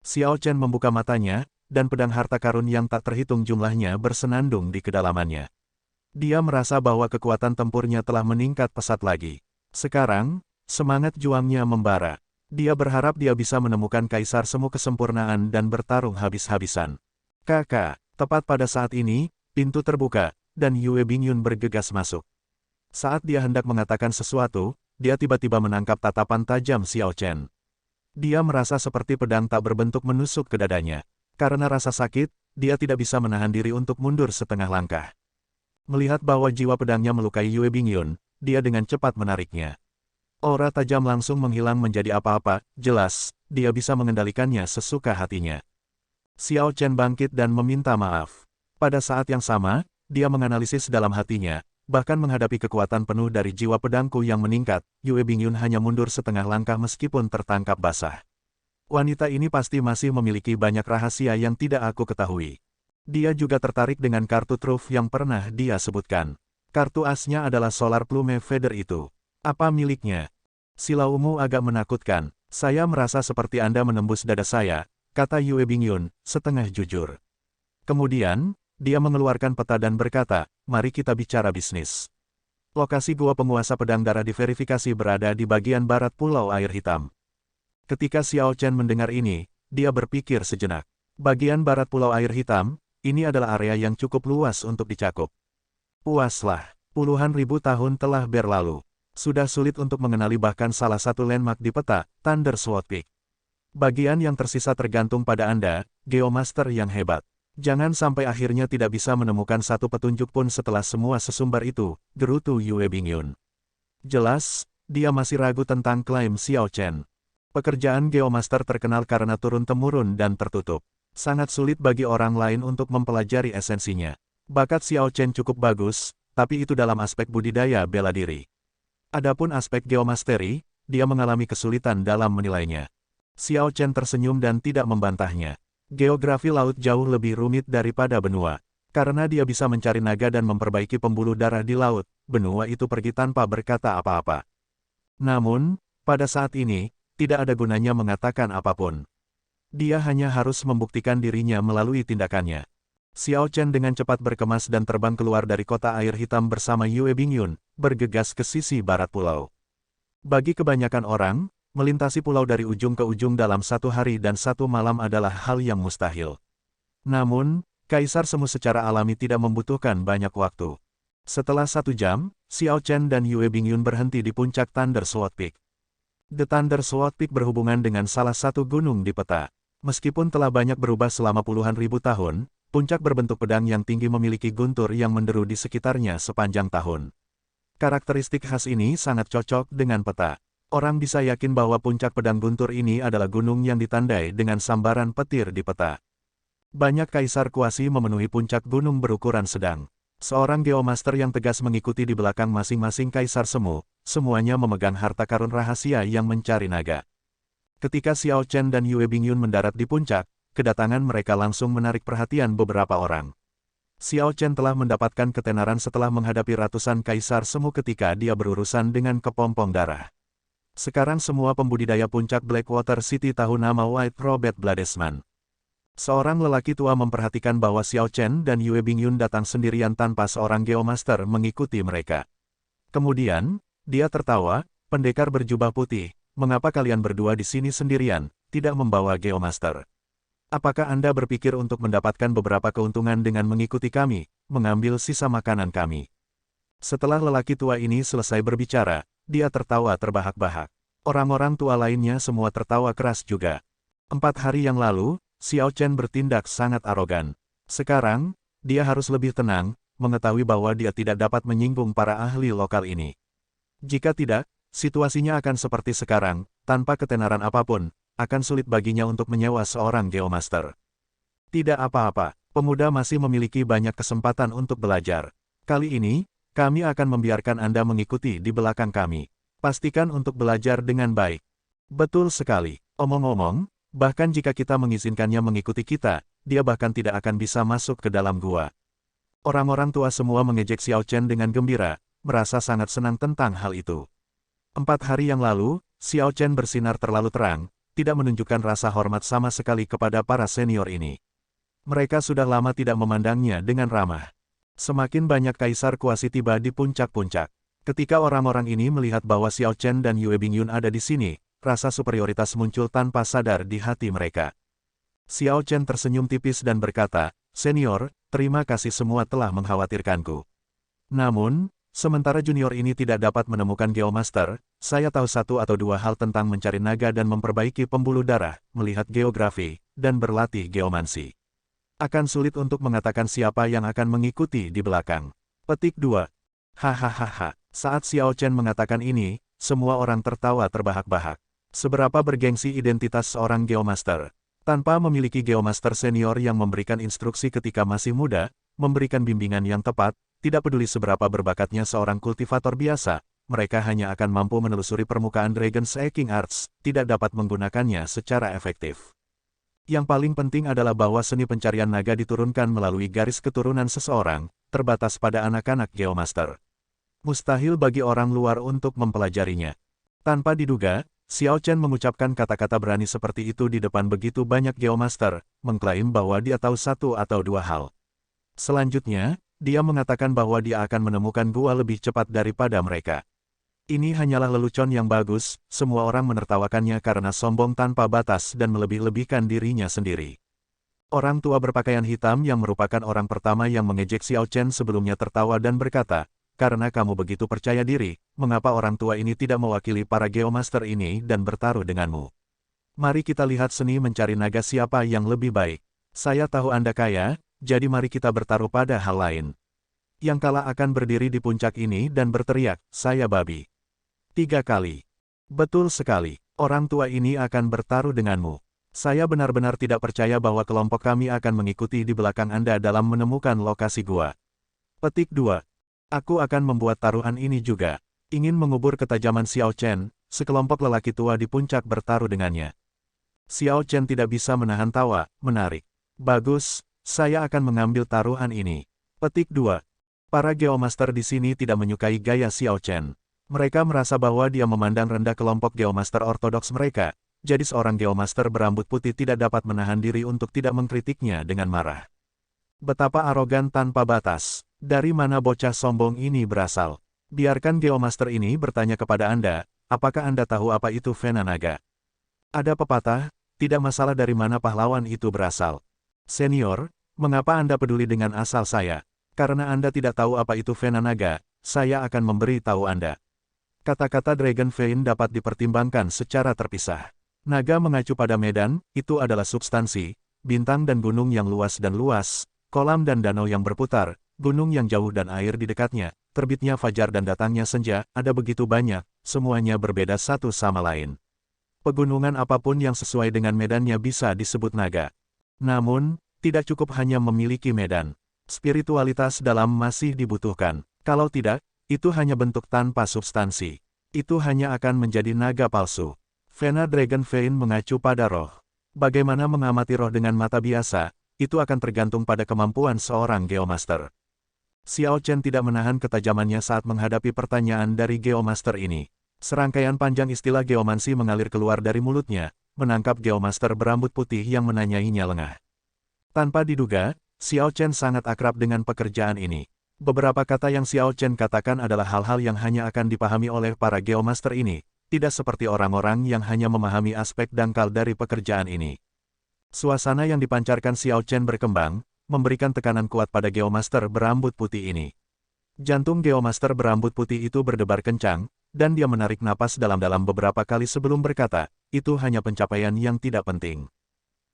Xiao Chen membuka matanya, dan pedang harta karun yang tak terhitung jumlahnya bersenandung di kedalamannya. Dia merasa bahwa kekuatan tempurnya telah meningkat pesat lagi. Sekarang, semangat juangnya membara. Dia berharap dia bisa menemukan kaisar semu kesempurnaan dan bertarung habis-habisan. Kakak, tepat pada saat ini, pintu terbuka, dan Yue Bingyun bergegas masuk. Saat dia hendak mengatakan sesuatu, dia tiba-tiba menangkap tatapan tajam Xiao Chen. Dia merasa seperti pedang tak berbentuk menusuk ke dadanya. Karena rasa sakit, dia tidak bisa menahan diri untuk mundur setengah langkah. Melihat bahwa jiwa pedangnya melukai Yue Bingyun, dia dengan cepat menariknya. Aura tajam langsung menghilang menjadi apa-apa, jelas, dia bisa mengendalikannya sesuka hatinya. Xiao Chen bangkit dan meminta maaf. Pada saat yang sama, dia menganalisis dalam hatinya, bahkan menghadapi kekuatan penuh dari jiwa pedangku yang meningkat, Yue Bingyun hanya mundur setengah langkah meskipun tertangkap basah. Wanita ini pasti masih memiliki banyak rahasia yang tidak aku ketahui. Dia juga tertarik dengan kartu truf yang pernah dia sebutkan. Kartu asnya adalah Solar Plume Feather itu. Apa miliknya? Silaumu agak menakutkan. Saya merasa seperti Anda menembus dada saya, kata Yue Bingyun, setengah jujur. Kemudian, dia mengeluarkan peta dan berkata, mari kita bicara bisnis. Lokasi gua penguasa pedang darah diverifikasi berada di bagian barat Pulau Air Hitam. Ketika Xiao Chen mendengar ini, dia berpikir sejenak. Bagian barat Pulau Air Hitam, ini adalah area yang cukup luas untuk dicakup. Puaslah, puluhan ribu tahun telah berlalu. Sudah sulit untuk mengenali bahkan salah satu landmark di peta, Thunder Sword Peak. Bagian yang tersisa tergantung pada Anda, Geomaster yang hebat. Jangan sampai akhirnya tidak bisa menemukan satu petunjuk pun setelah semua sesumbar itu, gerutu Yue Bingyun. Jelas, dia masih ragu tentang klaim Xiao Chen. Pekerjaan Geomaster terkenal karena turun-temurun dan tertutup. Sangat sulit bagi orang lain untuk mempelajari esensinya. Bakat Xiao Chen cukup bagus, tapi itu dalam aspek budidaya bela diri. Adapun aspek geomasteri, dia mengalami kesulitan dalam menilainya. Xiao Chen tersenyum dan tidak membantahnya. Geografi laut jauh lebih rumit daripada benua. Karena dia bisa mencari naga dan memperbaiki pembuluh darah di laut, benua itu pergi tanpa berkata apa-apa. Namun, pada saat ini, tidak ada gunanya mengatakan apapun. Dia hanya harus membuktikan dirinya melalui tindakannya. Xiao Chen dengan cepat berkemas dan terbang keluar dari kota air hitam bersama Yue Bingyun, bergegas ke sisi barat pulau. Bagi kebanyakan orang, melintasi pulau dari ujung ke ujung dalam satu hari dan satu malam adalah hal yang mustahil. Namun, Kaisar Semu secara alami tidak membutuhkan banyak waktu. Setelah 1 jam, Xiao Chen dan Yue Bingyun berhenti di puncak Thunder Sword Peak. The Thunder Sword Peak berhubungan dengan salah satu gunung di peta. Meskipun telah banyak berubah selama puluhan ribu tahun, puncak berbentuk pedang yang tinggi memiliki guntur yang menderu di sekitarnya sepanjang tahun. Karakteristik khas ini sangat cocok dengan peta. Orang bisa yakin bahwa puncak pedang guntur ini adalah gunung yang ditandai dengan sambaran petir di peta. Banyak kaisar kuasi memenuhi puncak gunung berukuran sedang. Seorang geomaster yang tegas mengikuti di belakang masing-masing kaisar semu, semuanya memegang harta karun rahasia yang mencari naga. Ketika Xiao Chen dan Yue Bingyun mendarat di puncak, kedatangan mereka langsung menarik perhatian beberapa orang. Xiao Chen telah mendapatkan ketenaran setelah menghadapi ratusan kaisar semu ketika dia berurusan dengan kepompong darah. Sekarang semua pembudidaya puncak Blackwater City tahu nama White Robert Bladesman. Seorang lelaki tua memperhatikan bahwa Xiao Chen dan Yue Bingyun datang sendirian tanpa seorang geomaster mengikuti mereka. Kemudian, dia tertawa, pendekar berjubah putih, mengapa kalian berdua di sini sendirian, tidak membawa geomaster? Apakah Anda berpikir untuk mendapatkan beberapa keuntungan dengan mengikuti kami, mengambil sisa makanan kami? Setelah lelaki tua ini selesai berbicara, dia tertawa terbahak-bahak. Orang-orang tua lainnya semua tertawa keras juga. 4 hari yang lalu, Xiao Chen bertindak sangat arogan. Sekarang, dia harus lebih tenang, mengetahui bahwa dia tidak dapat menyinggung para ahli lokal ini. Jika tidak, situasinya akan seperti sekarang, tanpa ketenaran apapun, akan sulit baginya untuk menyewa seorang geomaster. Tidak apa-apa, pemuda masih memiliki banyak kesempatan untuk belajar. Kali ini, kami akan membiarkan Anda mengikuti di belakang kami. Pastikan untuk belajar dengan baik. Betul sekali. Omong-omong, bahkan jika kita mengizinkannya mengikuti kita, dia bahkan tidak akan bisa masuk ke dalam gua. Orang-orang tua semua mengejek Xiao Chen dengan gembira, merasa sangat senang tentang hal itu. 4 hari yang lalu, Xiao Chen bersinar terlalu terang, tidak menunjukkan rasa hormat sama sekali kepada para senior ini. Mereka sudah lama tidak memandangnya dengan ramah. Semakin banyak kaisar kuasi tiba di puncak-puncak. Ketika orang-orang ini melihat bahwa Xiao Chen dan Yue Bingyun ada di sini, rasa superioritas muncul tanpa sadar di hati mereka. Xiao Chen tersenyum tipis dan berkata, "Senior, terima kasih semua telah mengkhawatirkanku. Namun, sementara junior ini tidak dapat menemukan Geomaster, saya tahu satu atau dua hal tentang mencari naga dan memperbaiki pembuluh darah, melihat geografi, dan berlatih geomansi. Akan sulit untuk mengatakan siapa yang akan mengikuti di belakang." Petik 2. Hahaha. Saat Xiao Chen mengatakan ini, semua orang tertawa terbahak-bahak. Seberapa bergengsi identitas seorang Geomaster. Tanpa memiliki Geomaster senior yang memberikan instruksi ketika masih muda, memberikan bimbingan yang tepat, tidak peduli seberapa berbakatnya seorang kultivator biasa, mereka hanya akan mampu menelusuri permukaan Dragon's King Arts, tidak dapat menggunakannya secara efektif. Yang paling penting adalah bahwa seni pencarian naga diturunkan melalui garis keturunan seseorang, terbatas pada anak-anak Geomaster. Mustahil bagi orang luar untuk mempelajarinya. Tanpa diduga, Xiao Chen mengucapkan kata-kata berani seperti itu di depan begitu banyak Geomaster, mengklaim bahwa dia tahu satu atau dua hal. Selanjutnya, dia mengatakan bahwa dia akan menemukan gua lebih cepat daripada mereka. Ini hanyalah lelucon yang bagus, semua orang menertawakannya karena sombong tanpa batas dan melebih-lebihkan dirinya sendiri. Orang tua berpakaian hitam yang merupakan orang pertama yang mengejek Xiao Chen sebelumnya tertawa dan berkata, "Karena kamu begitu percaya diri, mengapa orang tua ini tidak mewakili para Geomaster ini dan bertaruh denganmu? Mari kita lihat seni mencari naga siapa yang lebih baik. Saya tahu Anda kaya, jadi mari kita bertaruh pada hal lain. Yang kalah akan berdiri di puncak ini dan berteriak, 'Saya babi.' 3 kali. Betul sekali, orang tua ini akan bertaruh denganmu. Saya benar-benar tidak percaya bahwa kelompok kami akan mengikuti di belakang Anda dalam menemukan lokasi gua." Petik 2. Aku akan membuat taruhan ini juga. Ingin mengubur ketajaman Xiao Chen, sekelompok lelaki tua di puncak bertaruh dengannya. Xiao Chen tidak bisa menahan tawa, menarik. Bagus, saya akan mengambil taruhan ini. Petik 2. Para Geomaster di sini tidak menyukai gaya Xiao Chen. Mereka merasa bahwa dia memandang rendah kelompok Geomaster ortodoks mereka, jadi seorang Geomaster berambut putih tidak dapat menahan diri untuk tidak mengkritiknya dengan marah. Betapa arogan tanpa batas. Dari mana bocah sombong ini berasal? Biarkan Geomaster ini bertanya kepada Anda, apakah Anda tahu apa itu Vena Naga? Ada pepatah, tidak masalah dari mana pahlawan itu berasal. Senior, mengapa Anda peduli dengan asal saya? Karena Anda tidak tahu apa itu Vena Naga, saya akan memberi tahu Anda. Kata-kata Dragon Vein dapat dipertimbangkan secara terpisah. Naga mengacu pada medan, itu adalah substansi, bintang dan gunung yang luas dan luas, kolam dan danau yang berputar, gunung yang jauh dan air di dekatnya, terbitnya fajar dan datangnya senja, ada begitu banyak, semuanya berbeda satu sama lain. Pegunungan apapun yang sesuai dengan medannya bisa disebut naga. Namun, tidak cukup hanya memiliki medan. Spiritualitas dalam masih dibutuhkan. Kalau tidak, itu hanya bentuk tanpa substansi. Itu hanya akan menjadi naga palsu. Vena Dragon Vein mengacu pada roh. Bagaimana mengamati roh dengan mata biasa, itu akan tergantung pada kemampuan seorang Geomaster. Xiao Chen tidak menahan ketajamannya saat menghadapi pertanyaan dari Geomaster ini. Serangkaian panjang istilah geomansi mengalir keluar dari mulutnya, menangkap Geomaster berambut putih yang menanyainya lengah. Tanpa diduga, Xiao Chen sangat akrab dengan pekerjaan ini. Beberapa kata yang Xiao Chen katakan adalah hal-hal yang hanya akan dipahami oleh para Geomaster ini, tidak seperti orang-orang yang hanya memahami aspek dangkal dari pekerjaan ini. Suasana yang dipancarkan Xiao Chen berkembang, memberikan tekanan kuat pada Geomaster berambut putih ini. Jantung Geomaster berambut putih itu berdebar kencang, dan dia menarik napas dalam-dalam beberapa kali sebelum berkata, "Itu hanya pencapaian yang tidak penting.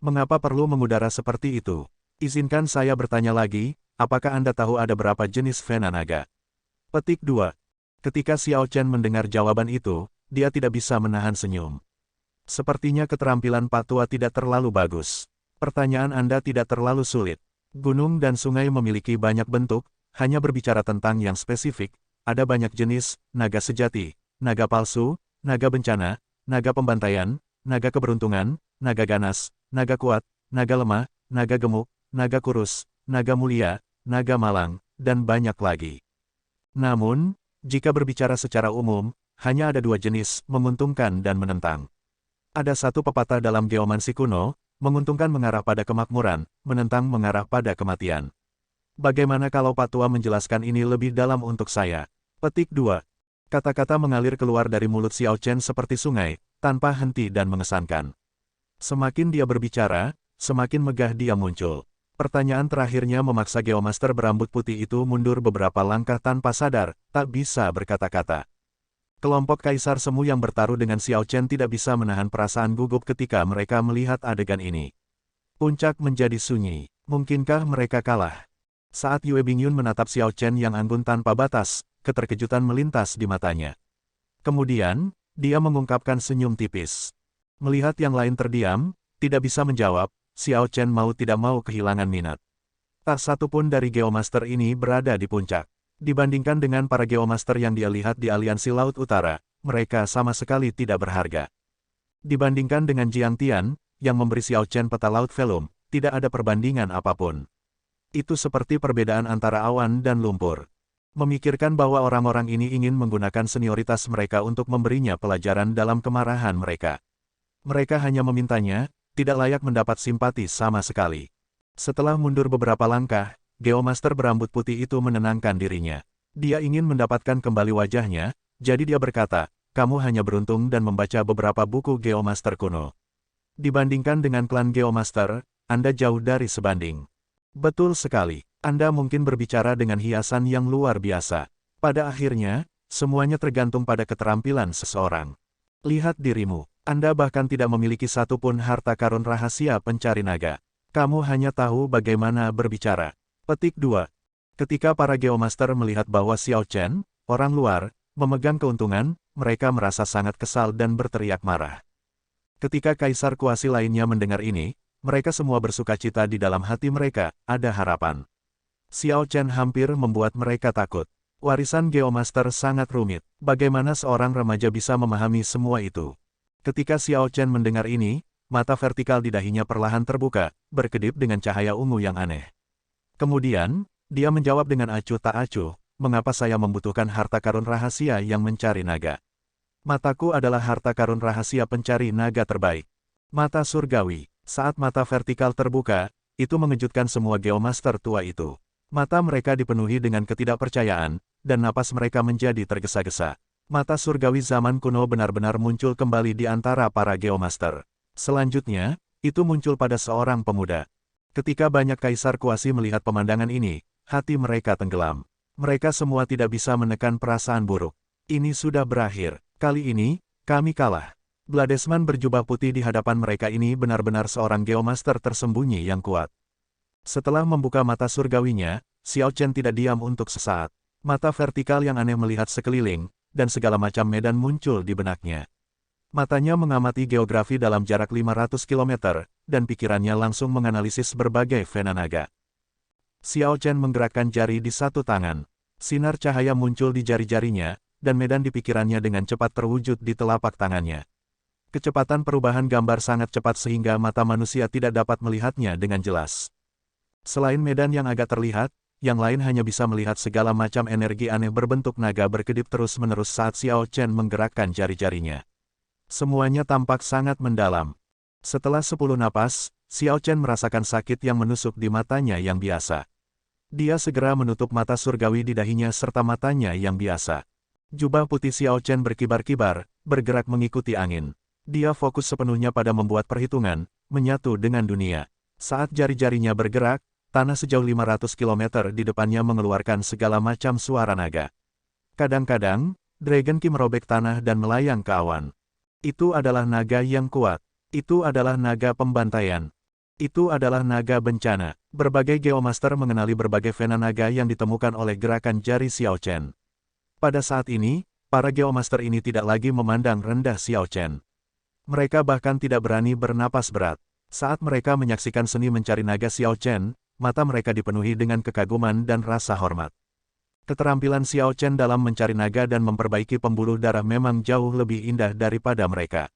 Mengapa perlu mengudara seperti itu? Izinkan saya bertanya lagi, apakah Anda tahu ada berapa jenis Vena Naga?" Petik 2. Ketika Xiao Chen mendengar jawaban itu, dia tidak bisa menahan senyum. Sepertinya keterampilan Pak Tua tidak terlalu bagus. Pertanyaan Anda tidak terlalu sulit. Gunung dan sungai memiliki banyak bentuk, hanya berbicara tentang yang spesifik, ada banyak jenis, naga sejati, naga palsu, naga bencana, naga pembantaian, naga keberuntungan, naga ganas, naga kuat, naga lemah, naga gemuk, naga kurus, naga mulia, naga malang, dan banyak lagi. Namun, jika berbicara secara umum, hanya ada dua jenis, menguntungkan dan menentang. Ada satu pepatah dalam geomansi kuno, menguntungkan mengarah pada kemakmuran, menentang mengarah pada kematian. Bagaimana kalau Pak Tua menjelaskan ini lebih dalam untuk saya? Petik 2. Kata-kata mengalir keluar dari mulut Xiao Chen seperti sungai, tanpa henti dan mengesankan. Semakin dia berbicara, semakin megah dia muncul. Pertanyaan terakhirnya memaksa Geomaster berambut putih itu mundur beberapa langkah tanpa sadar, tak bisa berkata-kata. Kelompok Kaisar Semu yang bertaruh dengan Xiao Chen tidak bisa menahan perasaan gugup ketika mereka melihat adegan ini. Puncak menjadi sunyi. Mungkinkah mereka kalah? Saat Yue Bingyun menatap Xiao Chen yang anggun tanpa batas, keterkejutan melintas di matanya. Kemudian, dia mengungkapkan senyum tipis. Melihat yang lain terdiam, tidak bisa menjawab, Xiao Chen mau tidak mau kehilangan minat. Tak satu pun dari Geomaster ini berada di puncak. Dibandingkan dengan para Geomaster yang dia lihat di Aliansi Laut Utara, mereka sama sekali tidak berharga. Dibandingkan dengan Jiang Tian, yang memberi Xiao Chen peta Laut Velum, tidak ada perbandingan apapun. Itu seperti perbedaan antara awan dan lumpur. Memikirkan bahwa orang-orang ini ingin menggunakan senioritas mereka untuk memberinya pelajaran dalam kemarahan mereka. Mereka hanya memintanya, tidak layak mendapat simpati sama sekali. Setelah mundur beberapa langkah, Geomaster berambut putih itu menenangkan dirinya. Dia ingin mendapatkan kembali wajahnya, jadi dia berkata, kamu hanya beruntung dan membaca beberapa buku Geomaster kuno. Dibandingkan dengan klan Geomaster, Anda jauh dari sebanding. Betul sekali, Anda mungkin berbicara dengan hiasan yang luar biasa. Pada akhirnya, semuanya tergantung pada keterampilan seseorang. Lihat dirimu. Anda bahkan tidak memiliki satupun harta karun rahasia pencari naga. Kamu hanya tahu bagaimana berbicara. Petik 2. Ketika para Geomaster melihat bahwa Xiao Chen, orang luar, memegang keuntungan, mereka merasa sangat kesal dan berteriak marah. Ketika Kaisar Kuasi lainnya mendengar ini, mereka semua bersukacita di dalam hati mereka, ada harapan. Xiao Chen hampir membuat mereka takut. Warisan Geomaster sangat rumit. Bagaimana seorang remaja bisa memahami semua itu? Ketika Xiao Chen mendengar ini, mata vertikal di dahinya perlahan terbuka, berkedip dengan cahaya ungu yang aneh. Kemudian, dia menjawab dengan acuh tak acuh, mengapa saya membutuhkan harta karun rahasia yang mencari naga? Mataku adalah harta karun rahasia pencari naga terbaik. Mata surgawi. Saat mata vertikal terbuka, itu mengejutkan semua Geomaster tua itu. Mata mereka dipenuhi dengan ketidakpercayaan, dan napas mereka menjadi tergesa-gesa. Mata surgawi zaman kuno benar-benar muncul kembali di antara para Geomaster. Selanjutnya, itu muncul pada seorang pemuda. Ketika banyak Kaisar Kuasi melihat pemandangan ini, hati mereka tenggelam. Mereka semua tidak bisa menekan perasaan buruk. Ini sudah berakhir. Kali ini, kami kalah. Bladesman berjubah putih di hadapan mereka ini benar-benar seorang Geomaster tersembunyi yang kuat. Setelah membuka mata surgawinya, Xiao Chen tidak diam untuk sesaat. Mata vertikal yang aneh melihat sekeliling, dan segala macam medan muncul di benaknya. Matanya mengamati geografi dalam jarak 500 km, dan pikirannya langsung menganalisis berbagai vena naga. Xiao Chen menggerakkan jari di satu tangan. Sinar cahaya muncul di jari-jarinya, dan medan di pikirannya dengan cepat terwujud di telapak tangannya. Kecepatan perubahan gambar sangat cepat sehingga mata manusia tidak dapat melihatnya dengan jelas. Selain medan yang agak terlihat, yang lain hanya bisa melihat segala macam energi aneh berbentuk naga berkedip terus-menerus saat Xiao Chen menggerakkan jari-jarinya. Semuanya tampak sangat mendalam. Setelah 10 napas, Xiao Chen merasakan sakit yang menusuk di matanya yang biasa. Dia segera menutup mata surgawi di dahinya serta matanya yang biasa. Jubah putih Xiao Chen berkibar-kibar, bergerak mengikuti angin. Dia fokus sepenuhnya pada membuat perhitungan, menyatu dengan dunia. Saat jari-jarinya bergerak, tanah sejauh 500 km di depannya mengeluarkan segala macam suara naga. Kadang-kadang, Dragon Ki merobek tanah dan melayang ke awan. Itu adalah naga yang kuat. Itu adalah naga pembantaian. Itu adalah naga bencana. Berbagai Geomaster mengenali berbagai vena naga yang ditemukan oleh gerakan jari Xiao Chen. Pada saat ini, para Geomaster ini tidak lagi memandang rendah Xiao Chen. Mereka bahkan tidak berani bernapas berat. Saat mereka menyaksikan seni mencari naga Xiao Chen, mata mereka dipenuhi dengan kekaguman dan rasa hormat. Keterampilan Xiao Chen dalam mencari naga dan memperbaiki pembuluh darah memang jauh lebih indah daripada mereka.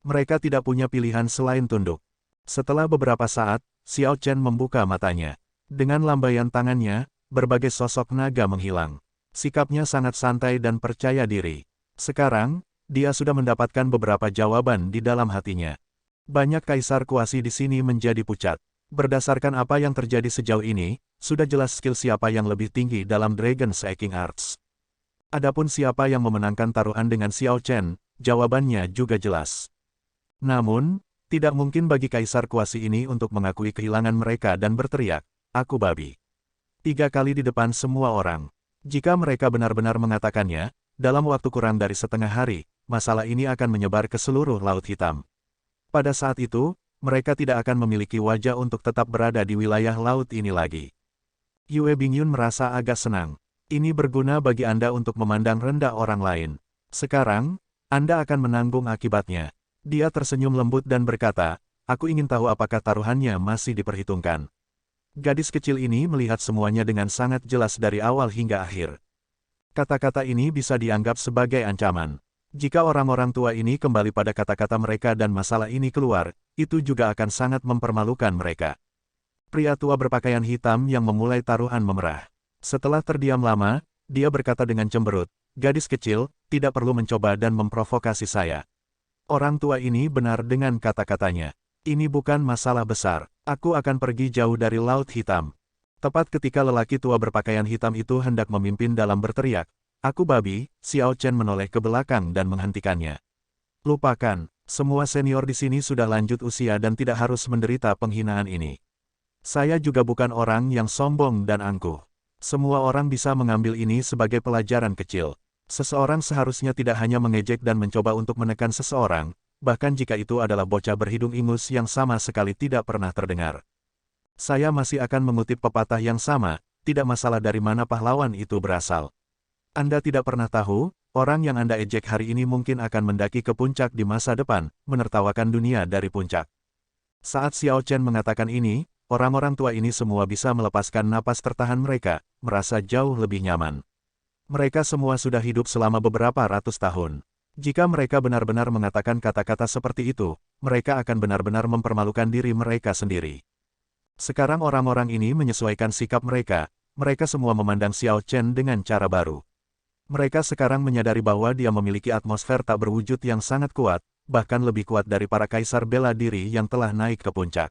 Mereka tidak punya pilihan selain tunduk. Setelah beberapa saat, Xiao Chen membuka matanya. Dengan lambaian tangannya, berbagai sosok naga menghilang. Sikapnya sangat santai dan percaya diri. Sekarang, dia sudah mendapatkan beberapa jawaban di dalam hatinya. Banyak kaisar kuasi di sini menjadi pucat. Berdasarkan apa yang terjadi sejauh ini, sudah jelas skill siapa yang lebih tinggi dalam Dragon's Hacking Arts. Adapun siapa yang memenangkan taruhan dengan Xiao Chen, jawabannya juga jelas. Namun, tidak mungkin bagi kaisar kuasi ini untuk mengakui kehilangan mereka dan berteriak, "Aku babi." 3 kali di depan semua orang. Jika mereka benar-benar mengatakannya, dalam waktu kurang dari setengah hari, masalah ini akan menyebar ke seluruh Laut Hitam. Pada saat itu, mereka tidak akan memiliki wajah untuk tetap berada di wilayah laut ini lagi. Yue Bingyun merasa agak senang. Ini berguna bagi Anda untuk memandang rendah orang lain. Sekarang, Anda akan menanggung akibatnya. Dia tersenyum lembut dan berkata, "Aku ingin tahu apakah taruhannya masih diperhitungkan." Gadis kecil ini melihat semuanya dengan sangat jelas dari awal hingga akhir. Kata-kata ini bisa dianggap sebagai ancaman. Jika orang-orang tua ini kembali pada kata-kata mereka dan masalah ini keluar, itu juga akan sangat mempermalukan mereka. Pria tua berpakaian hitam yang memulai taruhan memerah. Setelah terdiam lama, dia berkata dengan cemberut, "Gadis kecil, tidak perlu mencoba dan memprovokasi saya." Orang tua ini benar dengan kata-katanya. Ini bukan masalah besar. Aku akan pergi jauh dari Laut Hitam. Tepat ketika lelaki tua berpakaian hitam itu hendak memimpin dalam berteriak, "Aku babi," Xiao Chen menoleh ke belakang dan menghentikannya. "Lupakan, semua senior di sini sudah lanjut usia dan tidak harus menderita penghinaan ini. Saya juga bukan orang yang sombong dan angkuh. Semua orang bisa mengambil ini sebagai pelajaran kecil. Seseorang seharusnya tidak hanya mengejek dan mencoba untuk menekan seseorang, bahkan jika itu adalah bocah berhidung ingus yang sama sekali tidak pernah terdengar. Saya masih akan mengutip pepatah yang sama, tidak masalah dari mana pahlawan itu berasal. Anda tidak pernah tahu, orang yang Anda ejek hari ini mungkin akan mendaki ke puncak di masa depan, menertawakan dunia dari puncak." Saat Xiao Chen mengatakan ini, orang-orang tua ini semua bisa melepaskan napas tertahan mereka, merasa jauh lebih nyaman. Mereka semua sudah hidup selama beberapa ratus tahun. Jika mereka benar-benar mengatakan kata-kata seperti itu, mereka akan benar-benar mempermalukan diri mereka sendiri. Sekarang orang-orang ini menyesuaikan sikap mereka, mereka semua memandang Xiao Chen dengan cara baru. Mereka sekarang menyadari bahwa dia memiliki atmosfer tak berwujud yang sangat kuat, bahkan lebih kuat dari para kaisar bela diri yang telah naik ke puncak.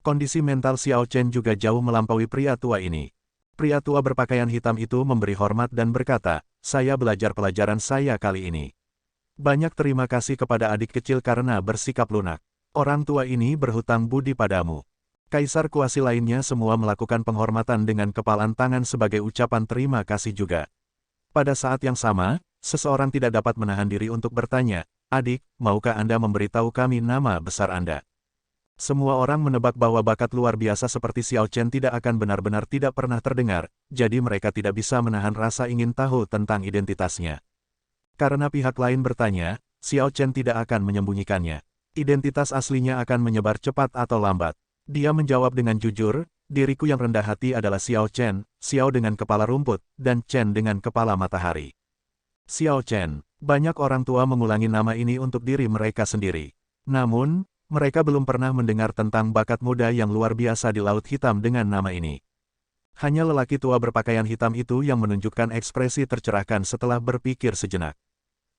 Kondisi mental Xiao Chen juga jauh melampaui pria tua ini. Pria tua berpakaian hitam itu memberi hormat dan berkata, "Saya belajar pelajaran saya kali ini. Banyak terima kasih kepada adik kecil karena bersikap lunak. Orang tua ini berhutang budi padamu." Kaisar kuasi lainnya semua melakukan penghormatan dengan kepalan tangan sebagai ucapan terima kasih juga. Pada saat yang sama, seseorang tidak dapat menahan diri untuk bertanya, "Adik, maukah Anda memberitahu kami nama besar Anda?" Semua orang menebak bahwa bakat luar biasa seperti Xiao Chen tidak akan benar-benar tidak pernah terdengar, jadi mereka tidak bisa menahan rasa ingin tahu tentang identitasnya. Karena pihak lain bertanya, Xiao Chen tidak akan menyembunyikannya. Identitas aslinya akan menyebar cepat atau lambat. Dia menjawab dengan jujur, "Diriku yang rendah hati adalah Xiao Chen, Xiao dengan kepala rumput, dan Chen dengan kepala matahari." Xiao Chen, banyak orang tua mengulangi nama ini untuk diri mereka sendiri. Namun, mereka belum pernah mendengar tentang bakat muda yang luar biasa di Laut Hitam dengan nama ini. Hanya lelaki tua berpakaian hitam itu yang menunjukkan ekspresi tercerahkan setelah berpikir sejenak.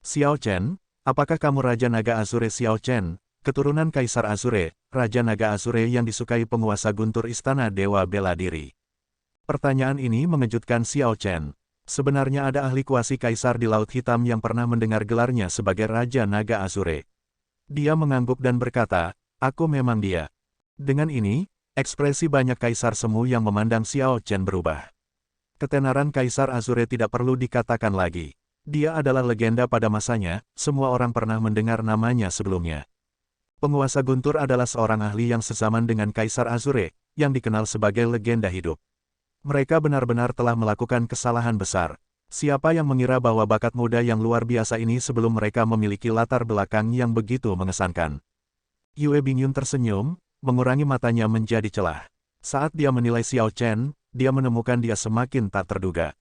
"Xiao Chen, apakah kamu Raja Naga Azure Xiao Chen, keturunan Kaisar Azure, Raja Naga Azure yang disukai penguasa guntur Istana Dewa Bela Diri?" Pertanyaan ini mengejutkan Xiao Chen. Sebenarnya ada ahli kuasi Kaisar di Laut Hitam yang pernah mendengar gelarnya sebagai Raja Naga Azure. Dia mengangguk dan berkata, "Aku memang dia." Dengan ini, ekspresi banyak kaisar semu yang memandang Xiao Chen berubah. Ketenaran Kaisar Azure tidak perlu dikatakan lagi. Dia adalah legenda pada masanya, semua orang pernah mendengar namanya sebelumnya. Penguasa guntur adalah seorang ahli yang sezaman dengan Kaisar Azure, yang dikenal sebagai legenda hidup. Mereka benar-benar telah melakukan kesalahan besar. Siapa yang mengira bahwa bakat muda yang luar biasa ini sebelum mereka memiliki latar belakang yang begitu mengesankan? Yue Bingyun tersenyum, mengurangi matanya menjadi celah. Saat dia menilai Xiao Chen, dia menemukan dia semakin tak terduga.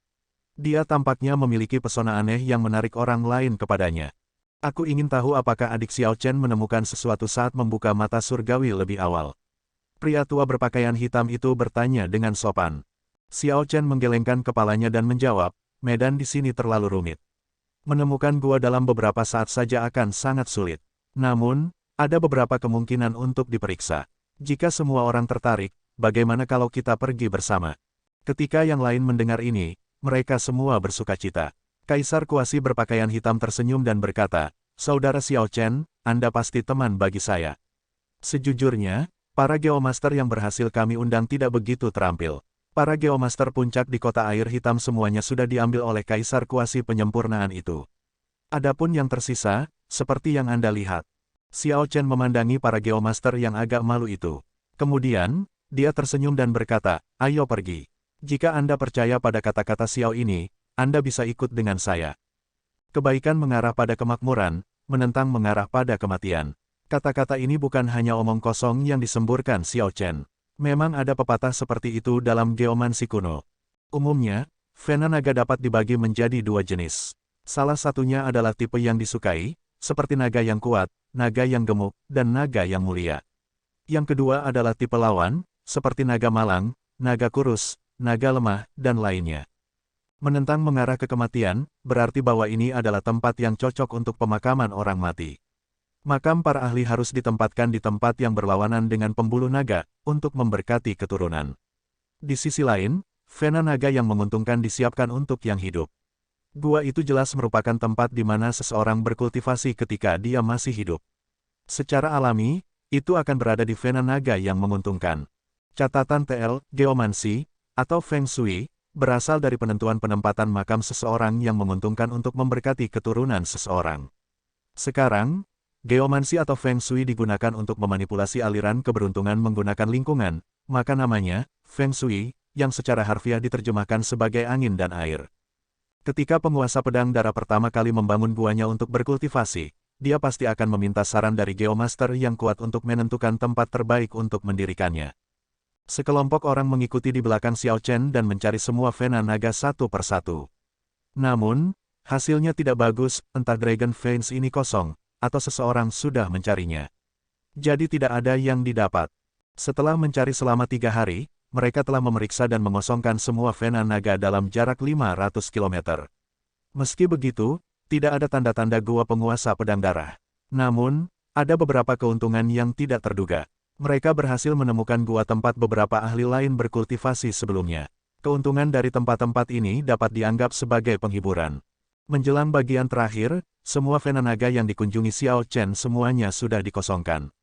Dia tampaknya memiliki pesona aneh yang menarik orang lain kepadanya. "Aku ingin tahu apakah adik Xiao Chen menemukan sesuatu saat membuka mata surgawi lebih awal." Pria tua berpakaian hitam itu bertanya dengan sopan. Xiao Chen menggelengkan kepalanya dan menjawab, "Medan di sini terlalu rumit. Menemukan gua dalam beberapa saat saja akan sangat sulit. Namun, ada beberapa kemungkinan untuk diperiksa. Jika semua orang tertarik, bagaimana kalau kita pergi bersama? Ketika yang lain mendengar ini, mereka semua bersukacita. Kaisar Kuasi berpakaian hitam tersenyum dan berkata, "Saudara Xiao Chen, Anda pasti teman bagi saya." Sejujurnya, para Geomaster yang berhasil kami undang tidak begitu terampil. Para Geomaster puncak di kota air hitam semuanya sudah diambil oleh Kaisar Kuasi penyempurnaan itu. Adapun yang tersisa, seperti yang Anda lihat. Xiao Chen memandangi para Geomaster yang agak malu itu. Kemudian, dia tersenyum dan berkata, "Ayo pergi. Jika Anda percaya pada kata-kata Xiao ini, Anda bisa ikut dengan saya." Kebaikan mengarah pada kemakmuran, menentang mengarah pada kematian. Kata-kata ini bukan hanya omong kosong yang disemburkan Xiao Chen. Memang ada pepatah seperti itu dalam geomansi kuno. Umumnya, vena naga dapat dibagi menjadi dua jenis. Salah satunya adalah tipe yang disukai, seperti naga yang kuat, naga yang gemuk, dan naga yang mulia. Yang kedua adalah tipe lawan, seperti naga malang, naga kurus, naga lemah, dan lainnya. Menentang mengarah ke kematian, berarti bahwa ini adalah tempat yang cocok untuk pemakaman orang mati. Makam para ahli harus ditempatkan di tempat yang berlawanan dengan pembuluh naga, untuk memberkati keturunan. Di sisi lain, vena naga yang menguntungkan disiapkan untuk yang hidup. Gua itu jelas merupakan tempat di mana seseorang berkultivasi ketika dia masih hidup. Secara alami, itu akan berada di vena naga yang menguntungkan. Catatan TL, Geomansi, atau Feng Shui, berasal dari penentuan penempatan makam seseorang yang menguntungkan untuk memberkati keturunan seseorang. Sekarang, Geomansi atau Feng Shui digunakan untuk memanipulasi aliran keberuntungan menggunakan lingkungan, maka namanya, Feng Shui, yang secara harfiah diterjemahkan sebagai angin dan air. Ketika penguasa pedang darah pertama kali membangun guanya untuk berkultivasi, dia pasti akan meminta saran dari Geomaster yang kuat untuk menentukan tempat terbaik untuk mendirikannya. Sekelompok orang mengikuti di belakang Xiao Chen dan mencari semua vena naga satu persatu. Namun, hasilnya tidak bagus, entah Dragon Veins ini kosong, atau seseorang sudah mencarinya. Jadi tidak ada yang didapat. Setelah mencari selama 3 hari, mereka telah memeriksa dan mengosongkan semua vena naga dalam jarak 500 km. Meski begitu, tidak ada tanda-tanda gua penguasa pedang darah. Namun, ada beberapa keuntungan yang tidak terduga. Mereka berhasil menemukan gua tempat beberapa ahli lain berkultivasi sebelumnya. Keuntungan dari tempat-tempat ini dapat dianggap sebagai penghiburan. Menjelang bagian terakhir, semua vena naga yang dikunjungi Xiao Chen semuanya sudah dikosongkan.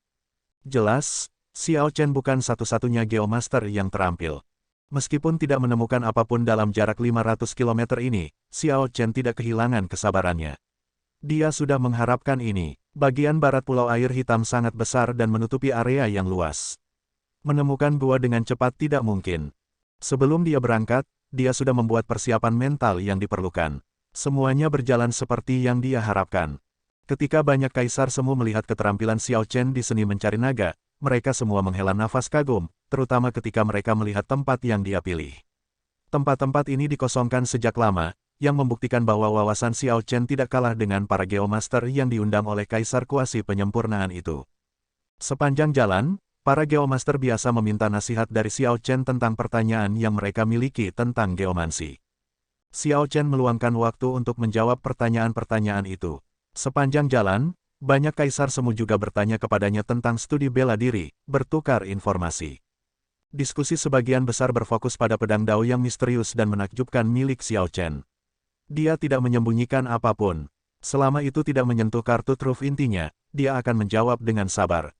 Jelas, Xiao Chen bukan satu-satunya Geomaster yang terampil. Meskipun tidak menemukan apapun dalam jarak 500 km ini, Xiao Chen tidak kehilangan kesabarannya. Dia sudah mengharapkan ini. Bagian barat Pulau Air Hitam sangat besar dan menutupi area yang luas. Menemukan gua dengan cepat tidak mungkin. Sebelum dia berangkat, dia sudah membuat persiapan mental yang diperlukan. Semuanya berjalan seperti yang dia harapkan. Ketika banyak kaisar semu melihat keterampilan Xiao Chen di seni mencari naga, mereka semua menghela nafas kagum, terutama ketika mereka melihat tempat yang dia pilih. Tempat-tempat ini dikosongkan sejak lama, yang membuktikan bahwa wawasan Xiao Chen tidak kalah dengan para Geomaster yang diundang oleh Kaisar Kuasi penyempurnaan itu. Sepanjang jalan, para Geomaster biasa meminta nasihat dari Xiao Chen tentang pertanyaan yang mereka miliki tentang geomansi. Xiao Chen meluangkan waktu untuk menjawab pertanyaan-pertanyaan itu. Sepanjang jalan, banyak kaisar semu juga bertanya kepadanya tentang studi bela diri, bertukar informasi. Diskusi sebagian besar berfokus pada pedang Dao yang misterius dan menakjubkan milik Xiao Chen. Dia tidak menyembunyikan apapun. Selama itu tidak menyentuh kartu truf intinya, dia akan menjawab dengan sabar.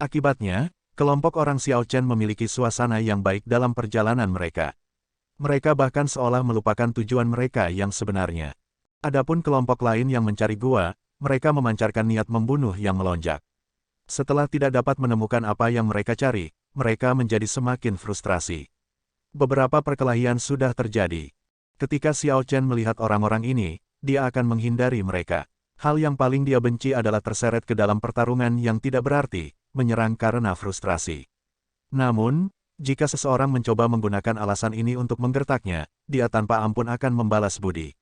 Akibatnya, kelompok orang Xiao Chen memiliki suasana yang baik dalam perjalanan mereka. Mereka bahkan seolah melupakan tujuan mereka yang sebenarnya. Adapun kelompok lain yang mencari gua, mereka memancarkan niat membunuh yang melonjak. Setelah tidak dapat menemukan apa yang mereka cari, mereka menjadi semakin frustrasi. Beberapa perkelahian sudah terjadi. Ketika Xiao Chen melihat orang-orang ini, dia akan menghindari mereka. Hal yang paling dia benci adalah terseret ke dalam pertarungan yang tidak berarti, menyerang karena frustrasi. Namun, jika seseorang mencoba menggunakan alasan ini untuk menggertaknya, dia tanpa ampun akan membalas budi.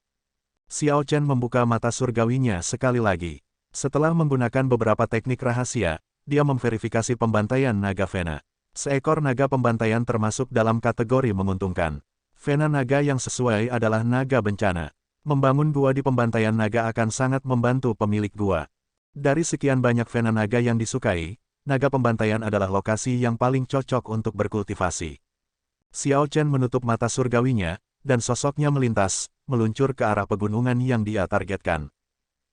Xiao Chen membuka mata surgawinya sekali lagi. Setelah menggunakan beberapa teknik rahasia, dia memverifikasi pembantaian naga vena. Seekor naga pembantaian termasuk dalam kategori menguntungkan. Vena naga yang sesuai adalah naga bencana. Membangun gua di pembantaian naga akan sangat membantu pemilik gua. Dari sekian banyak vena naga yang disukai, naga pembantaian adalah lokasi yang paling cocok untuk berkultivasi. Xiao Chen menutup mata surgawinya, dan sosoknya melintas, meluncur ke arah pegunungan yang dia targetkan.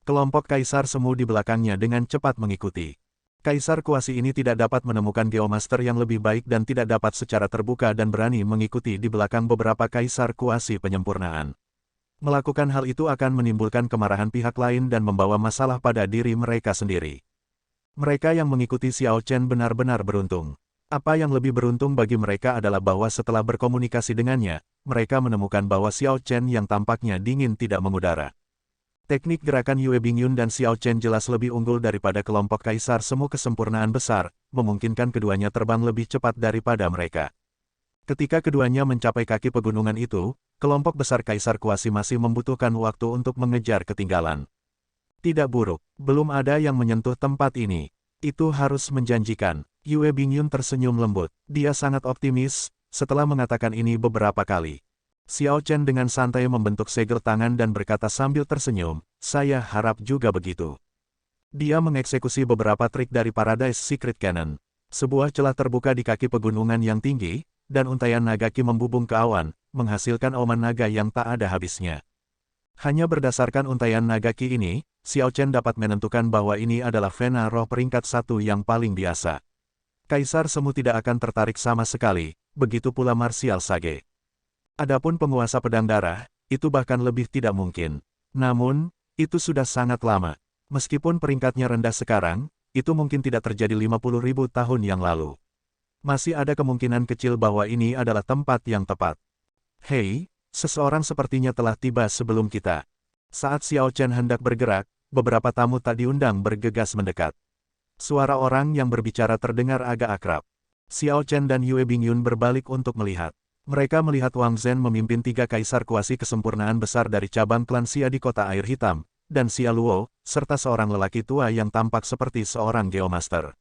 Kelompok Kaisar Semu di belakangnya dengan cepat mengikuti. Kaisar Kuasi ini tidak dapat menemukan Geomaster yang lebih baik dan tidak dapat secara terbuka dan berani mengikuti di belakang beberapa Kaisar Kuasi penyempurnaan. Melakukan hal itu akan menimbulkan kemarahan pihak lain dan membawa masalah pada diri mereka sendiri. Mereka yang mengikuti Xiao Chen benar-benar beruntung. Apa yang lebih beruntung bagi mereka adalah bahwa setelah berkomunikasi dengannya, mereka menemukan bahwa Xiao Chen yang tampaknya dingin tidak mengudara. Teknik gerakan Yue Bingyun dan Xiao Chen jelas lebih unggul daripada kelompok Kaisar Semu kesempurnaan besar, memungkinkan keduanya terbang lebih cepat daripada mereka. Ketika keduanya mencapai kaki pegunungan itu, kelompok besar Kaisar Kuasi masih membutuhkan waktu untuk mengejar ketinggalan. Tidak buruk, belum ada yang menyentuh tempat ini. Itu harus menjanjikan. Yue Bingyun tersenyum lembut. Dia sangat optimis, setelah mengatakan ini beberapa kali. Xiao Chen dengan santai membentuk segel tangan dan berkata sambil tersenyum, saya harap juga begitu. Dia mengeksekusi beberapa trik dari Paradise Secret Cannon. Sebuah celah terbuka di kaki pegunungan yang tinggi, dan untaian naga ki membubung ke awan, menghasilkan auman naga yang tak ada habisnya. Hanya berdasarkan untaian naga ki ini, Xiao Chen dapat menentukan bahwa ini adalah vena roh peringkat 1 yang paling biasa. Kaisar Semu tidak akan tertarik sama sekali, begitu pula Martial Sage. Adapun penguasa pedang darah, itu bahkan lebih tidak mungkin. Namun, itu sudah sangat lama. Meskipun peringkatnya rendah sekarang, itu mungkin tidak terjadi 50.000 tahun yang lalu. Masih ada kemungkinan kecil bahwa ini adalah tempat yang tepat. Hei, seseorang sepertinya telah tiba sebelum kita. Saat Xiao Chen hendak bergerak, beberapa tamu tak diundang bergegas mendekat. Suara orang yang berbicara terdengar agak akrab. Xiao Chen dan Yue Bingyun berbalik untuk melihat. Mereka melihat Wang Zhen memimpin 3 kaisar kuasi kesempurnaan besar dari cabang klan Xia di kota air hitam, dan Xia Luo, serta seorang lelaki tua yang tampak seperti seorang Geomaster.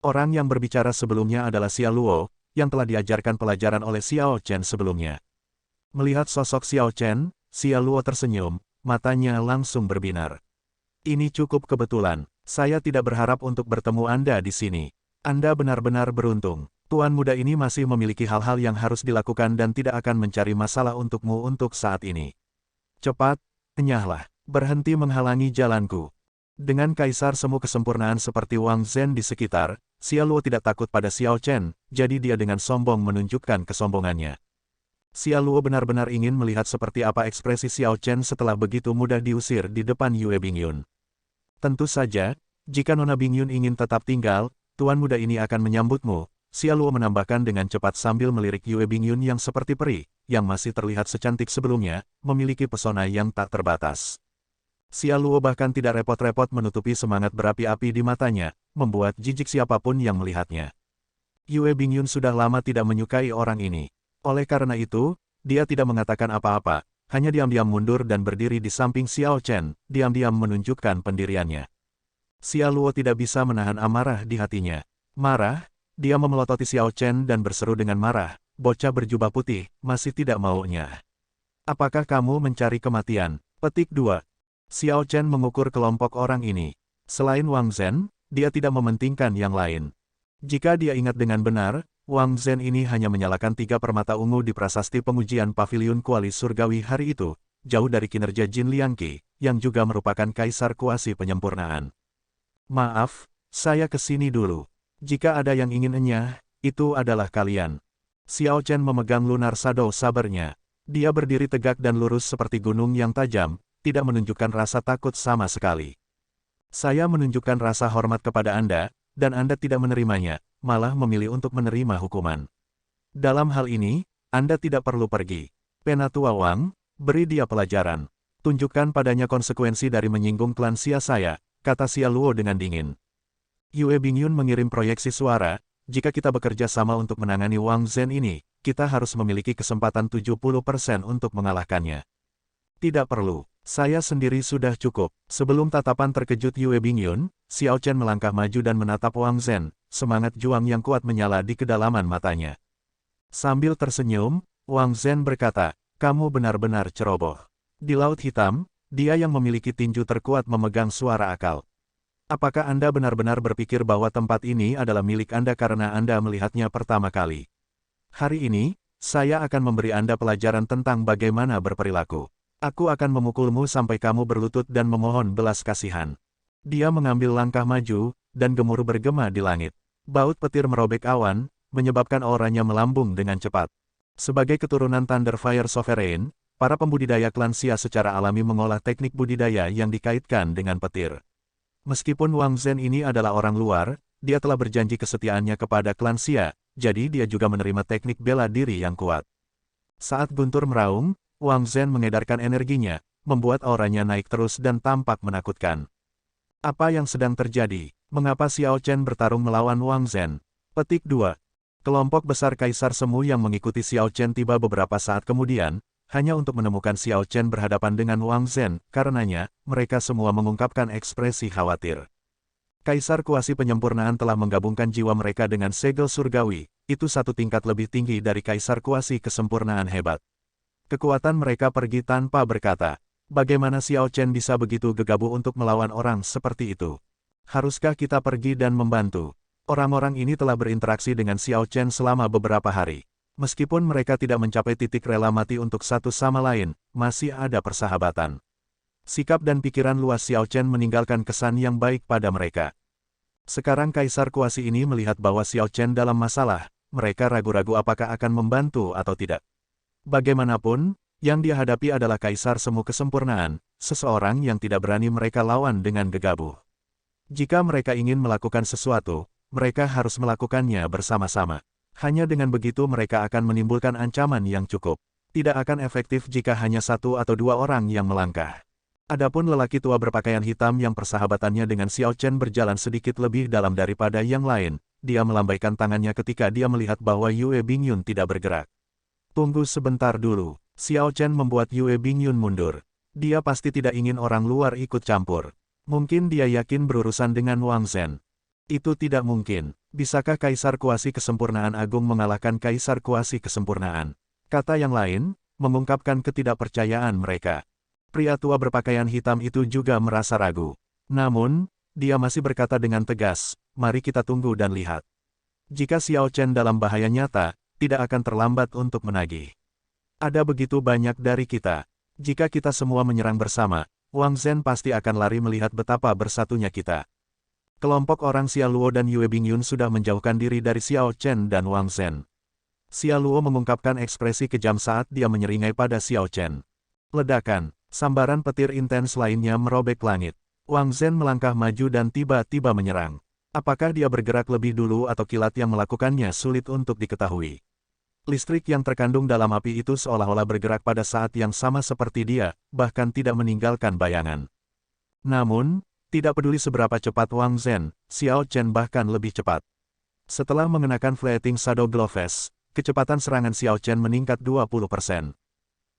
Orang yang berbicara sebelumnya adalah Xia Luo, yang telah diajarkan pelajaran oleh Xiao Chen sebelumnya. Melihat sosok Xiao Chen, Xia Luo tersenyum, matanya langsung berbinar. Ini cukup kebetulan, saya tidak berharap untuk bertemu Anda di sini. Anda benar-benar beruntung. Tuan muda ini masih memiliki hal-hal yang harus dilakukan dan tidak akan mencari masalah untukmu untuk saat ini. Cepat, enyahlah, berhenti menghalangi jalanku. Dengan Kaisar Semu kesempurnaan seperti Wang Zhen di sekitar, Xia Luo tidak takut pada Xiao Chen, jadi dia dengan sombong menunjukkan kesombongannya. Xia Luo benar-benar ingin melihat seperti apa ekspresi Xiao Chen setelah begitu mudah diusir di depan Yue Bingyun. Tentu saja, jika Nona Bingyun ingin tetap tinggal, tuan muda ini akan menyambutmu, Xia Luo menambahkan dengan cepat sambil melirik Yue Bingyun yang seperti peri, yang masih terlihat secantik sebelumnya, memiliki pesona yang tak terbatas. Xia Luo bahkan tidak repot-repot menutupi semangat berapi-api di matanya, membuat jijik siapapun yang melihatnya. Yue Bingyun sudah lama tidak menyukai orang ini. Oleh karena itu, dia tidak mengatakan apa-apa, hanya diam-diam mundur dan berdiri di samping Xiao Chen, diam-diam menunjukkan pendiriannya. Xia Luo tidak bisa menahan amarah di hatinya. Marah, dia memelototi Xiao Chen dan berseru dengan marah, bocah berjubah putih, masih tidak maunya. Apakah kamu mencari kematian? Petik 2. Xiao Chen mengukur kelompok orang ini. Selain Wang Zhen, dia tidak mementingkan yang lain. Jika dia ingat dengan benar, Wang Zhen ini hanya menyalakan 3 permata ungu di prasasti pengujian Paviliun Kuali Surgawi hari itu, jauh dari kinerja Jin Liangqi, yang juga merupakan kaisar kuasi penyempurnaan. Maaf, saya kesini dulu. Jika ada yang ingin enyah, itu adalah kalian. Xiao Chen memegang lunar shadow sabernya. Dia berdiri tegak dan lurus seperti gunung yang tajam, tidak menunjukkan rasa takut sama sekali. Saya menunjukkan rasa hormat kepada Anda, dan Anda tidak menerimanya, malah memilih untuk menerima hukuman. Dalam hal ini, Anda tidak perlu pergi. Penatua Wang, beri dia pelajaran. Tunjukkan padanya konsekuensi dari menyinggung klan Xia saya, kata Xia Luo dengan dingin. Yue Bingyun mengirim proyeksi suara, jika kita bekerja sama untuk menangani Wang Zhen ini, kita harus memiliki kesempatan 70% untuk mengalahkannya. Tidak perlu. Saya sendiri sudah cukup. Sebelum tatapan terkejut Yue Bingyun, Xiao Chen melangkah maju dan menatap Wang Zhen, semangat juang yang kuat menyala di kedalaman matanya. Sambil tersenyum, Wang Zhen berkata, kamu benar-benar ceroboh. Di Laut Hitam, dia yang memiliki tinju terkuat memegang suara akal. Apakah Anda benar-benar berpikir bahwa tempat ini adalah milik Anda karena Anda melihatnya pertama kali? Hari ini, saya akan memberi Anda pelajaran tentang bagaimana berperilaku. Aku akan memukulmu sampai kamu berlutut dan memohon belas kasihan. Dia mengambil langkah maju, dan gemuruh bergema di langit. Baut petir merobek awan, menyebabkan auranya melambung dengan cepat. Sebagai keturunan Thunderfire Sovereign, para pembudidaya klan Xia secara alami mengolah teknik budidaya yang dikaitkan dengan petir. Meskipun Wang Zhen ini adalah orang luar, dia telah berjanji kesetiaannya kepada klan Xia, jadi dia juga menerima teknik bela diri yang kuat. Saat guntur meraung, Wang Zhen mengedarkan energinya, membuat auranya naik terus dan tampak menakutkan. Apa yang sedang terjadi? Mengapa Xiao Chen bertarung melawan Wang Zhen? Petik 2. Kelompok besar Kaisar Semu yang mengikuti Xiao Chen tiba beberapa saat kemudian, hanya untuk menemukan Xiao Chen berhadapan dengan Wang Zhen, karenanya, mereka semua mengungkapkan ekspresi khawatir. Kaisar Kuasi Penyempurnaan telah menggabungkan jiwa mereka dengan segel surgawi, itu satu tingkat lebih tinggi dari Kaisar Kuasi Kesempurnaan hebat. Kekuatan mereka pergi tanpa berkata. Bagaimana Xiao Chen bisa begitu gegabah untuk melawan orang seperti itu? Haruskah kita pergi dan membantu? Orang-orang ini telah berinteraksi dengan Xiao Chen selama beberapa hari. Meskipun mereka tidak mencapai titik rela mati untuk satu sama lain, masih ada persahabatan. Sikap dan pikiran luas Xiao Chen meninggalkan kesan yang baik pada mereka. Sekarang Kaisar Kuasi ini melihat bahwa Xiao Chen dalam masalah, mereka ragu-ragu apakah akan membantu atau tidak. Bagaimanapun, yang dia hadapi adalah Kaisar Semu Kesempurnaan, seseorang yang tidak berani mereka lawan dengan gegabah. Jika mereka ingin melakukan sesuatu, mereka harus melakukannya bersama-sama. Hanya dengan begitu mereka akan menimbulkan ancaman yang cukup. Tidak akan efektif jika hanya satu atau dua orang yang melangkah. Adapun lelaki tua berpakaian hitam yang persahabatannya dengan Xiao Chen berjalan sedikit lebih dalam daripada yang lain, dia melambaikan tangannya ketika dia melihat bahwa Yue Bingyun tidak bergerak. Tunggu sebentar dulu. Xiao Chen membuat Yue Bingyun mundur. Dia pasti tidak ingin orang luar ikut campur. Mungkin dia yakin berurusan dengan Wang Zhen. Itu tidak mungkin. Bisakah Kaisar Kuasi Kesempurnaan Agung mengalahkan Kaisar Kuasi Kesempurnaan? Kata yang lain, mengungkapkan ketidakpercayaan mereka. Pria tua berpakaian hitam itu juga merasa ragu. Namun, dia masih berkata dengan tegas, mari kita tunggu dan lihat. Jika Xiao Chen dalam bahaya nyata, tidak akan terlambat untuk menagih. Ada begitu banyak dari kita. Jika kita semua menyerang bersama, Wang Zhen pasti akan lari melihat betapa bersatunya kita. Kelompok orang Xia Luo dan Yue Bingyun sudah menjauhkan diri dari Xiao Chen dan Wang Zhen. Xia Luo mengungkapkan ekspresi kejam saat dia menyeringai pada Xiao Chen. Ledakan, sambaran petir intens lainnya merobek langit. Wang Zhen melangkah maju dan tiba-tiba menyerang. Apakah dia bergerak lebih dulu atau kilat yang melakukannya sulit untuk diketahui. Listrik yang terkandung dalam api itu seolah-olah bergerak pada saat yang sama seperti dia, bahkan tidak meninggalkan bayangan. Namun, tidak peduli seberapa cepat Wang Zhen, Xiao Chen bahkan lebih cepat. Setelah mengenakan Fleeting Shadow Gloves, kecepatan serangan Xiao Chen meningkat 20%.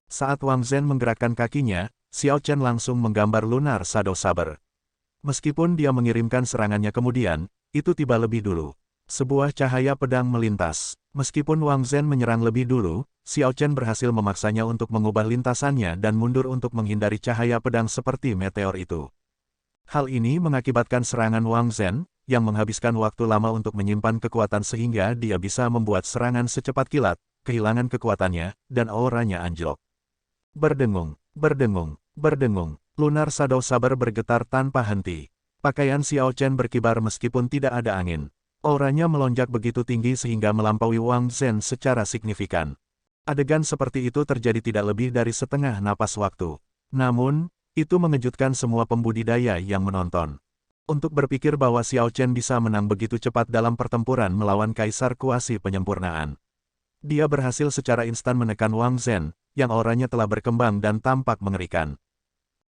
Saat Wang Zhen menggerakkan kakinya, Xiao Chen langsung menggambar Lunar Shadow Saber. Meskipun dia mengirimkan serangannya kemudian, itu tiba lebih dulu. Sebuah cahaya pedang melintas. Meskipun Wang Zhen menyerang lebih dulu, Xiao Chen berhasil memaksanya untuk mengubah lintasannya dan mundur untuk menghindari cahaya pedang seperti meteor itu. Hal ini mengakibatkan serangan Wang Zhen, yang menghabiskan waktu lama untuk menyimpan kekuatan sehingga dia bisa membuat serangan secepat kilat, kehilangan kekuatannya, dan auranya anjlok. Berdengung, berdengung, berdengung, Lunar Shadow Saber bergetar tanpa henti. Pakaian Xiao Chen berkibar meskipun tidak ada angin. Auranya melonjak begitu tinggi sehingga melampaui Wang Zhen secara signifikan. Adegan seperti itu terjadi tidak lebih dari setengah napas waktu. Namun, itu mengejutkan semua pembudidaya yang menonton. Untuk berpikir bahwa Xiao Chen bisa menang begitu cepat dalam pertempuran melawan Kaisar Kuasi Penyempurnaan. Dia berhasil secara instan menekan Wang Zhen, yang auranya telah berkembang dan tampak mengerikan.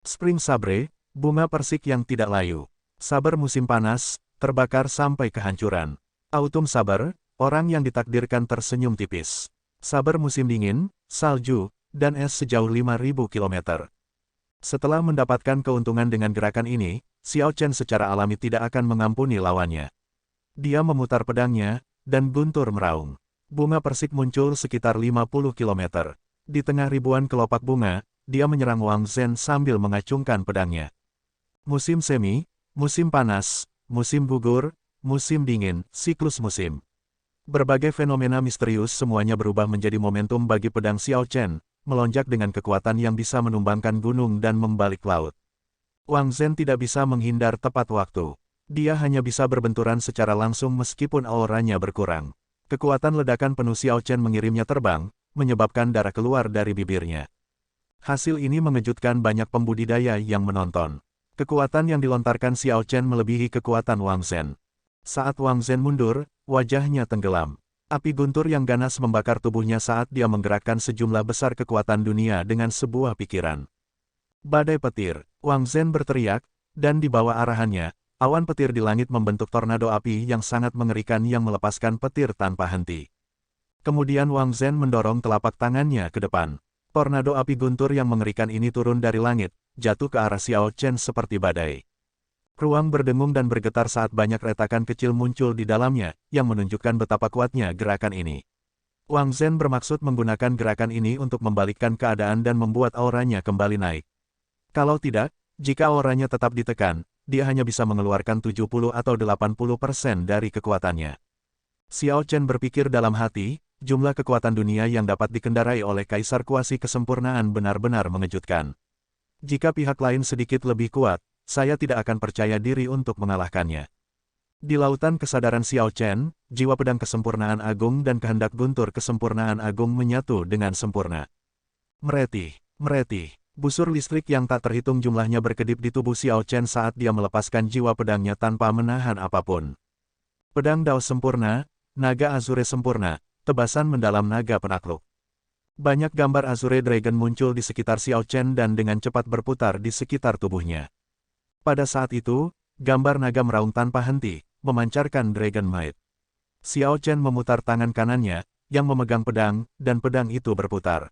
Spring Sabre, bunga persik yang tidak layu. Saber musim panas, terbakar sampai kehancuran. Autumn Saber, orang yang ditakdirkan tersenyum tipis. Saber musim dingin, salju, dan es sejauh 5.000 km. Setelah mendapatkan keuntungan dengan gerakan ini, Xiao Chen secara alami tidak akan mengampuni lawannya. Dia memutar pedangnya, dan guntur meraung. Bunga persik muncul sekitar 50 km. Di tengah ribuan kelopak bunga, dia menyerang Wang Zhen sambil mengacungkan pedangnya. Musim semi, musim panas, musim gugur, musim dingin, siklus musim. Berbagai fenomena misterius semuanya berubah menjadi momentum bagi pedang Xiao Chen, melonjak dengan kekuatan yang bisa menumbangkan gunung dan membalik laut. Wang Zhen tidak bisa menghindar tepat waktu. Dia hanya bisa berbenturan secara langsung meskipun auranya berkurang. Kekuatan ledakan penuh Xiao Chen mengirimnya terbang, menyebabkan darah keluar dari bibirnya. Hasil ini mengejutkan banyak pembudidaya yang menonton. Kekuatan yang dilontarkan Xiao Chen melebihi kekuatan Wang Zhen. Saat Wang Zhen mundur, wajahnya tenggelam. Api guntur yang ganas membakar tubuhnya saat dia menggerakkan sejumlah besar kekuatan dunia dengan sebuah pikiran. Badai petir, Wang Zhen berteriak, dan di bawah arahannya, awan petir di langit membentuk tornado api yang sangat mengerikan yang melepaskan petir tanpa henti. Kemudian Wang Zhen mendorong telapak tangannya ke depan. Tornado api guntur yang mengerikan ini turun dari langit, jatuh ke arah Xiao Chen seperti badai. Ruang berdengung dan bergetar saat banyak retakan kecil muncul di dalamnya, yang menunjukkan betapa kuatnya gerakan ini. Wang Zhen bermaksud menggunakan gerakan ini untuk membalikkan keadaan dan membuat auranya kembali naik. Kalau tidak, jika auranya tetap ditekan, dia hanya bisa mengeluarkan 70 atau 80% dari kekuatannya. Xiao Chen berpikir dalam hati, jumlah kekuatan dunia yang dapat dikendarai oleh Kaisar Kuasi Kesempurnaan benar-benar mengejutkan. Jika pihak lain sedikit lebih kuat, saya tidak akan percaya diri untuk mengalahkannya. Di lautan kesadaran Xiao Chen, jiwa pedang kesempurnaan agung dan kehendak guntur kesempurnaan agung menyatu dengan sempurna. Meretih, meretih. Busur listrik yang tak terhitung jumlahnya berkedip di tubuh Xiao Chen saat dia melepaskan jiwa pedangnya tanpa menahan apapun. Pedang Dao sempurna, naga azure sempurna, tebasan mendalam naga penakluk. Banyak gambar azure dragon muncul di sekitar Xiao Chen dan dengan cepat berputar di sekitar tubuhnya. Pada saat itu, gambar naga meraung tanpa henti, memancarkan Dragon Might. Xiao Chen memutar tangan kanannya, yang memegang pedang, dan pedang itu berputar.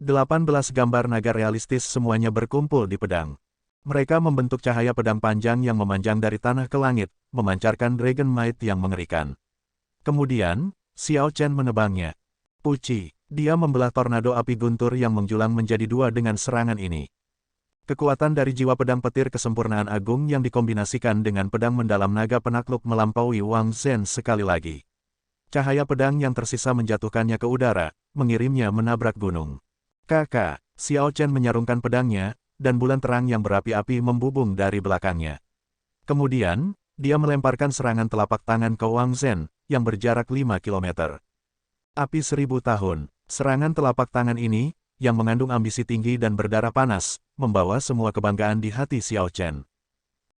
18 gambar naga realistis semuanya berkumpul di pedang. Mereka membentuk cahaya pedang panjang yang memanjang dari tanah ke langit, memancarkan Dragon Might yang mengerikan. Kemudian, Xiao Chen menebangnya. Puci, dia membelah tornado api guntur yang menjulang menjadi dua dengan serangan ini. Kekuatan dari jiwa pedang petir kesempurnaan agung yang dikombinasikan dengan pedang mendalam naga penakluk melampaui Wang Zhen sekali lagi. Cahaya pedang yang tersisa menjatuhkannya ke udara, mengirimnya menabrak gunung. Kakak, Xiao Chen menyarungkan pedangnya, dan bulan terang yang berapi-api membubung dari belakangnya. Kemudian, dia melemparkan serangan telapak tangan ke Wang Zhen, yang berjarak 5 km. Api 1000 tahun, serangan telapak tangan ini, yang mengandung ambisi tinggi dan berdarah panas, membawa semua kebanggaan di hati Xiao Chen.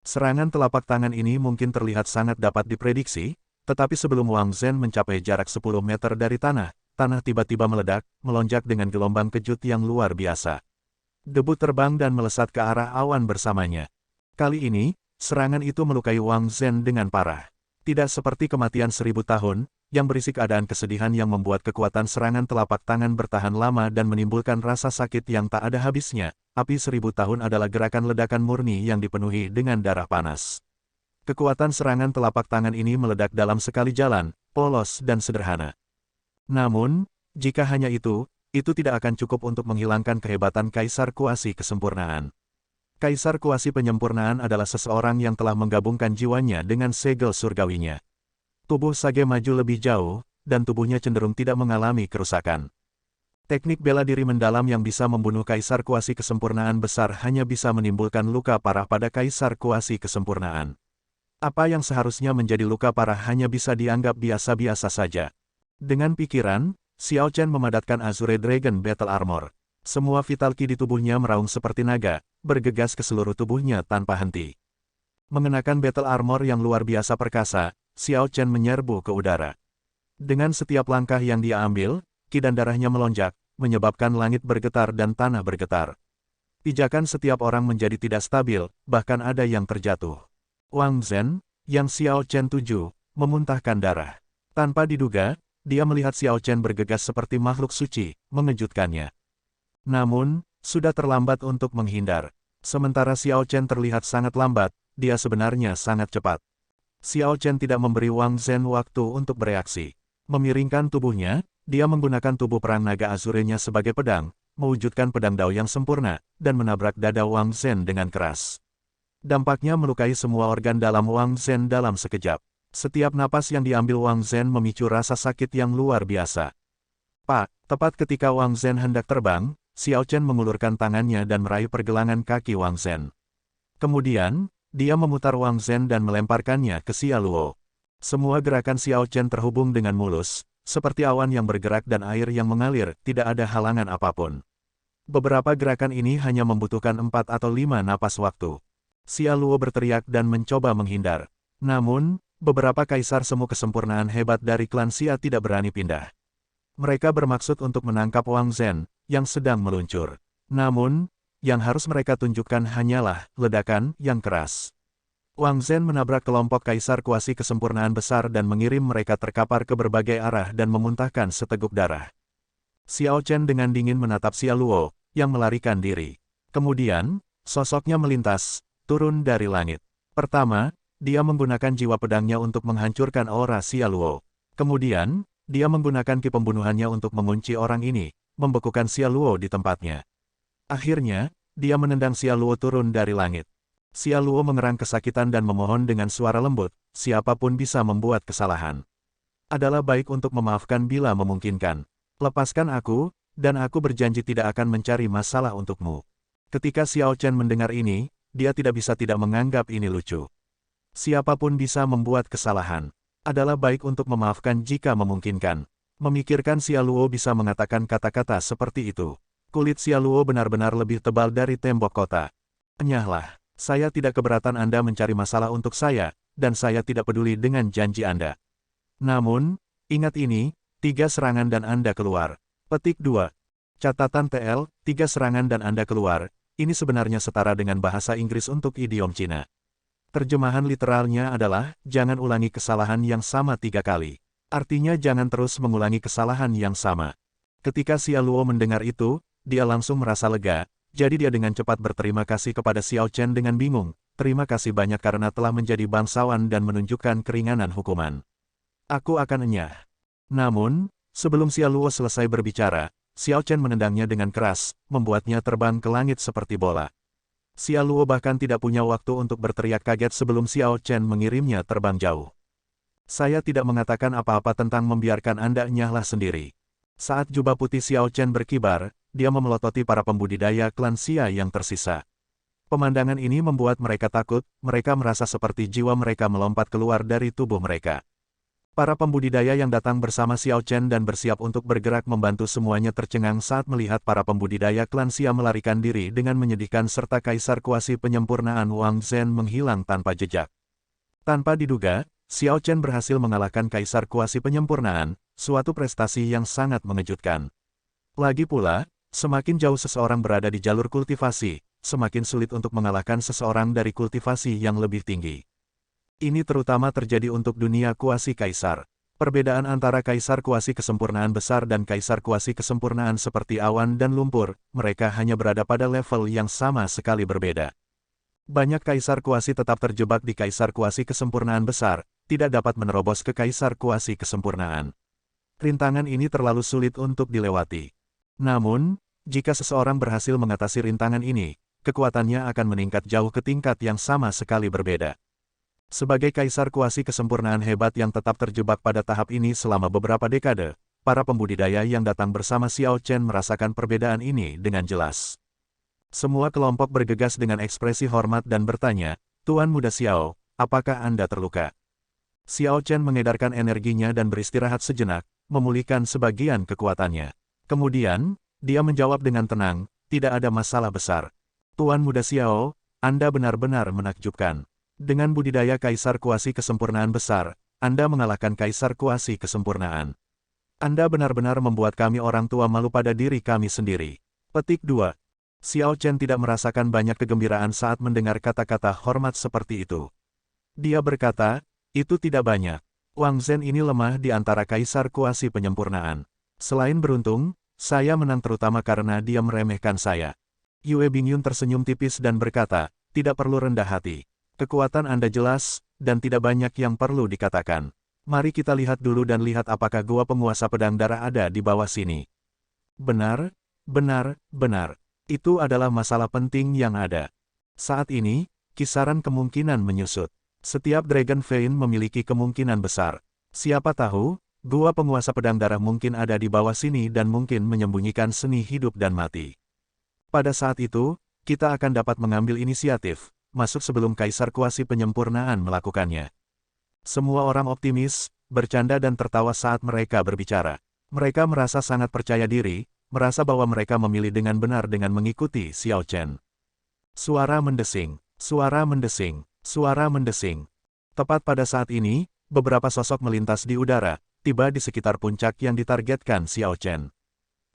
Serangan telapak tangan ini mungkin terlihat sangat dapat diprediksi, tetapi sebelum Wang Zhen mencapai jarak 10 meter dari tanah tiba-tiba meledak, melonjak dengan gelombang kejut yang luar biasa. Debu terbang dan melesat ke arah awan bersamanya. Kali ini, serangan itu melukai Wang Zhen dengan parah. Tidak seperti kematian 1000 tahun, yang berisi keadaan kesedihan yang membuat kekuatan serangan telapak tangan bertahan lama dan menimbulkan rasa sakit yang tak ada habisnya. Api 1000 tahun adalah gerakan ledakan murni yang dipenuhi dengan darah panas. Kekuatan serangan telapak tangan ini meledak dalam sekali jalan, polos dan sederhana. Namun, jika hanya itu tidak akan cukup untuk menghilangkan kehebatan Kaisar Kuasi Kesempurnaan. Kaisar Kuasi Penyempurnaan adalah seseorang yang telah menggabungkan jiwanya dengan segel surgawinya. Tubuh Sage maju lebih jauh, dan tubuhnya cenderung tidak mengalami kerusakan. Teknik bela diri mendalam yang bisa membunuh Kaisar Kuasi Kesempurnaan besar hanya bisa menimbulkan luka parah pada Kaisar Kuasi Kesempurnaan. Apa yang seharusnya menjadi luka parah hanya bisa dianggap biasa-biasa saja. Dengan pikiran, Xiao Chen memadatkan Azure Dragon Battle Armor. Semua vital ki di tubuhnya meraung seperti naga, bergegas ke seluruh tubuhnya tanpa henti. Mengenakan Battle Armor yang luar biasa perkasa, Xiao Chen menyerbu ke udara. Dengan setiap langkah yang dia ambil, ki dan darahnya melonjak, menyebabkan langit bergetar dan tanah bergetar. Pijakan setiap orang menjadi tidak stabil, bahkan ada yang terjatuh. Wang Zhen, yang Xiao Chen tuju, memuntahkan darah. Tanpa diduga, dia melihat Xiao Chen bergegas seperti makhluk suci, mengejutkannya. Namun, sudah terlambat untuk menghindar. Sementara Xiao Chen terlihat sangat lambat, dia sebenarnya sangat cepat. Xiao Chen tidak memberi Wang Zhen waktu untuk bereaksi. Memiringkan tubuhnya, dia menggunakan tubuh perang naga azurenya sebagai pedang, mewujudkan pedang Dao yang sempurna, dan menabrak dada Wang Zhen dengan keras. Dampaknya melukai semua organ dalam Wang Zhen dalam sekejap. Setiap napas yang diambil Wang Zhen memicu rasa sakit yang luar biasa. Pak, tepat ketika Wang Zhen hendak terbang, Xiao Chen mengulurkan tangannya dan meraih pergelangan kaki Wang Zhen. Kemudian, dia memutar Wang Zhen dan melemparkannya ke Xia Luo. Semua gerakan Xiao Chen terhubung dengan mulus, seperti awan yang bergerak dan air yang mengalir, tidak ada halangan apapun. Beberapa gerakan ini hanya membutuhkan 4 atau 5 napas waktu. Xia Luo berteriak dan mencoba menghindar. Namun, beberapa kaisar semu kesempurnaan hebat dari klan Xia tidak berani pindah. Mereka bermaksud untuk menangkap Wang Zhen, yang sedang meluncur. Namun, yang harus mereka tunjukkan hanyalah ledakan yang keras. Wang Zhen menabrak kelompok kaisar kuasi kesempurnaan besar dan mengirim mereka terkapar ke berbagai arah dan memuntahkan seteguk darah. Xiao Chen dengan dingin menatap Xia Luo, yang melarikan diri. Kemudian, sosoknya melintas, turun dari langit. Pertama, dia menggunakan jiwa pedangnya untuk menghancurkan aura Xia Luo. Kemudian, dia menggunakan ki pembunuhannya untuk mengunci orang ini, membekukan Xia Luo di tempatnya. Akhirnya, dia menendang Xia Luo turun dari langit. Xia Luo mengerang kesakitan dan memohon dengan suara lembut, siapapun bisa membuat kesalahan. Adalah baik untuk memaafkan bila memungkinkan. Lepaskan aku, dan aku berjanji tidak akan mencari masalah untukmu. Ketika Xiao Chen mendengar ini, dia tidak bisa tidak menganggap ini lucu. Siapapun bisa membuat kesalahan. Adalah baik untuk memaafkan jika memungkinkan. Memikirkan Xia Luo bisa mengatakan kata-kata seperti itu. Kulit Xia Luo benar-benar lebih tebal dari tembok kota. Enyahlah, saya tidak keberatan Anda mencari masalah untuk saya, dan saya tidak peduli dengan janji Anda. Namun, ingat ini, 3 serangan dan Anda keluar. Petik 2. Catatan TL, 3 serangan dan Anda keluar, ini sebenarnya setara dengan bahasa Inggris untuk idiom Cina. Terjemahan literalnya adalah, jangan ulangi kesalahan yang sama 3 kali. Artinya jangan terus mengulangi kesalahan yang sama. Ketika Xia Luo mendengar itu, dia langsung merasa lega, jadi dia dengan cepat berterima kasih kepada Xiao Chen dengan bingung, terima kasih banyak karena telah menjadi bangsawan dan menunjukkan keringanan hukuman. Aku akan enyah. Namun, sebelum Xia Luo selesai berbicara, Xiao Chen menendangnya dengan keras, membuatnya terbang ke langit seperti bola. Xia Luo bahkan tidak punya waktu untuk berteriak kaget sebelum Xiao Chen mengirimnya terbang jauh. Saya tidak mengatakan apa-apa tentang membiarkan Anda enyahlah sendiri. Saat jubah putih Xiao Chen berkibar, dia memelototi para pembudidaya klan Xia yang tersisa. Pemandangan ini membuat mereka takut, mereka merasa seperti jiwa mereka melompat keluar dari tubuh mereka. Para pembudidaya yang datang bersama Xiao Chen dan bersiap untuk bergerak membantu semuanya tercengang saat melihat para pembudidaya klan Xia melarikan diri dengan menyedihkan serta kaisar kuasi penyempurnaan Wang Zhen menghilang tanpa jejak. Tanpa diduga, Xiao Chen berhasil mengalahkan kaisar kuasi penyempurnaan, suatu prestasi yang sangat mengejutkan. Lagi pula, semakin jauh seseorang berada di jalur kultivasi, semakin sulit untuk mengalahkan seseorang dari kultivasi yang lebih tinggi. Ini terutama terjadi untuk dunia kuasi kaisar. Perbedaan antara kaisar kuasi kesempurnaan besar dan kaisar kuasi kesempurnaan seperti awan dan lumpur, mereka hanya berada pada level yang sama sekali berbeda. Banyak kaisar kuasi tetap terjebak di kaisar kuasi kesempurnaan besar, tidak dapat menerobos ke kaisar kuasi kesempurnaan. Rintangan ini terlalu sulit untuk dilewati. Namun, jika seseorang berhasil mengatasi rintangan ini, kekuatannya akan meningkat jauh ke tingkat yang sama sekali berbeda. Sebagai kaisar kuasi kesempurnaan hebat yang tetap terjebak pada tahap ini selama beberapa dekade, para pembudidaya yang datang bersama Xiao Chen merasakan perbedaan ini dengan jelas. Semua kelompok bergegas dengan ekspresi hormat dan bertanya, Tuan Muda Xiao, apakah Anda terluka? Xiao Chen mengedarkan energinya dan beristirahat sejenak, memulihkan sebagian kekuatannya. Kemudian, dia menjawab dengan tenang, tidak ada masalah besar. Tuan Muda Xiao, Anda benar-benar menakjubkan. Dengan budidaya kaisar kuasi kesempurnaan besar, Anda mengalahkan kaisar kuasi kesempurnaan. Anda benar-benar membuat kami orang tua malu pada diri kami sendiri. Petik 2. Xiao Chen tidak merasakan banyak kegembiraan saat mendengar kata-kata hormat seperti itu. Dia berkata, itu tidak banyak. Wang Zhen ini lemah di antara kaisar kuasi penyempurnaan. Selain beruntung, saya menang terutama karena dia meremehkan saya. Yue Bingyun tersenyum tipis dan berkata, tidak perlu rendah hati. Kekuatan Anda jelas, dan tidak banyak yang perlu dikatakan. Mari kita lihat dulu dan lihat apakah gua penguasa pedang darah ada di bawah sini. Benar, Benar, benar. Itu adalah masalah penting yang ada. Saat ini, kisaran kemungkinan menyusut. Setiap Dragon Vein memiliki kemungkinan besar. Siapa tahu, gua penguasa pedang darah mungkin ada di bawah sini dan mungkin menyembunyikan seni hidup dan mati. Pada saat itu, kita akan dapat mengambil inisiatif, masuk sebelum Kaisar Kuasi Penyempurnaan melakukannya. Semua orang optimis, bercanda dan tertawa saat mereka berbicara. Mereka merasa sangat percaya diri, merasa bahwa mereka memilih dengan benar dengan mengikuti Xiao Chen. Suara mendesing, suara mendesing, suara mendesing. Tepat pada saat ini, beberapa sosok melintas di udara, tiba di sekitar puncak yang ditargetkan Xiao Chen.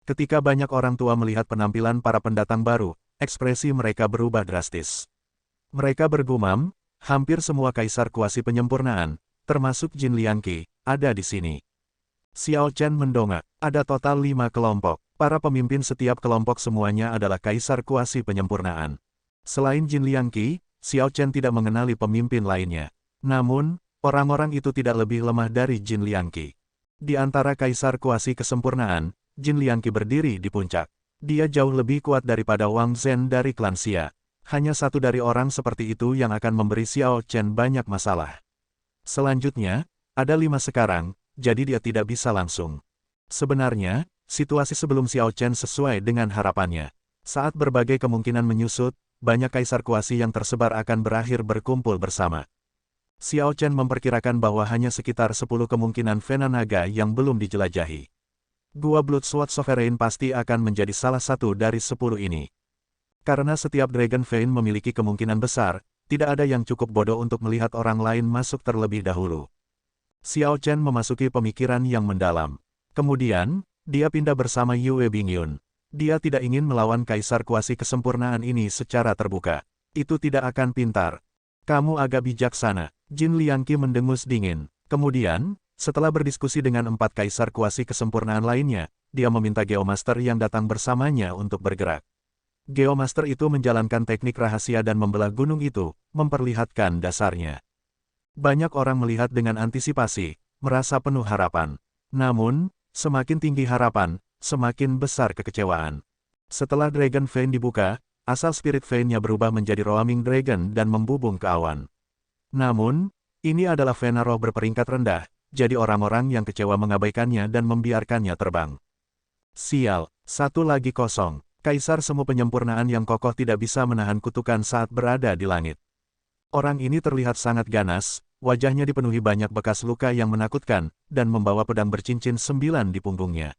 Ketika banyak orang tua melihat penampilan para pendatang baru, ekspresi mereka berubah drastis. Mereka bergumam, hampir semua Kaisar Kuasi Penyempurnaan, termasuk Jin Liangqi, ada di sini. Xiao Chen mendongak, ada total 5 kelompok. Para pemimpin setiap kelompok semuanya adalah Kaisar Kuasi Penyempurnaan. Selain Jin Liangqi, Xiao Chen tidak mengenali pemimpin lainnya. Namun, orang-orang itu tidak lebih lemah dari Jin Liangqi. Di antara Kaisar Kuasi Kesempurnaan, Jin Liangqi berdiri di puncak. Dia jauh lebih kuat daripada Wang Zhen dari klan Xia. Hanya satu dari orang seperti itu yang akan memberi Xiao Chen banyak masalah. Selanjutnya, ada 5 sekarang, jadi dia tidak bisa langsung. Sebenarnya, situasi sebelum Xiao Chen sesuai dengan harapannya. Saat berbagai kemungkinan menyusut, banyak Kaisar Kuasi yang tersebar akan berakhir berkumpul bersama. Xiao Chen memperkirakan bahwa hanya sekitar 10 kemungkinan Vena Naga yang belum dijelajahi. Gua Blood Sword Sovereign pasti akan menjadi salah satu dari 10 ini. Karena setiap Dragon Vein memiliki kemungkinan besar, tidak ada yang cukup bodoh untuk melihat orang lain masuk terlebih dahulu. Xiao Chen memasuki pemikiran yang mendalam. Kemudian, dia pindah bersama Yue Bingyun. Dia tidak ingin melawan Kaisar Kuasi Kesempurnaan ini secara terbuka. Itu tidak akan pintar. Kamu agak bijaksana. Jin Liangqi mendengus dingin. Kemudian, setelah berdiskusi dengan 4 Kaisar Kuasi Kesempurnaan lainnya, dia meminta Geomaster yang datang bersamanya untuk bergerak. Geomaster itu menjalankan teknik rahasia dan membelah gunung itu, memperlihatkan dasarnya. Banyak orang melihat dengan antisipasi, merasa penuh harapan. Namun, semakin tinggi harapan, semakin besar kekecewaan. Setelah Dragon Vein dibuka, asal Spirit Vein-nya berubah menjadi Roaming Dragon dan membubung ke awan. Namun, ini adalah Vena Roh berperingkat rendah, jadi orang-orang yang kecewa mengabaikannya dan membiarkannya terbang. Sial, satu lagi kosong. Kaisar Semu Penyempurnaan yang kokoh tidak bisa menahan kutukan saat berada di langit. Orang ini terlihat sangat ganas, wajahnya dipenuhi banyak bekas luka yang menakutkan, dan membawa pedang bercincin 9 di punggungnya.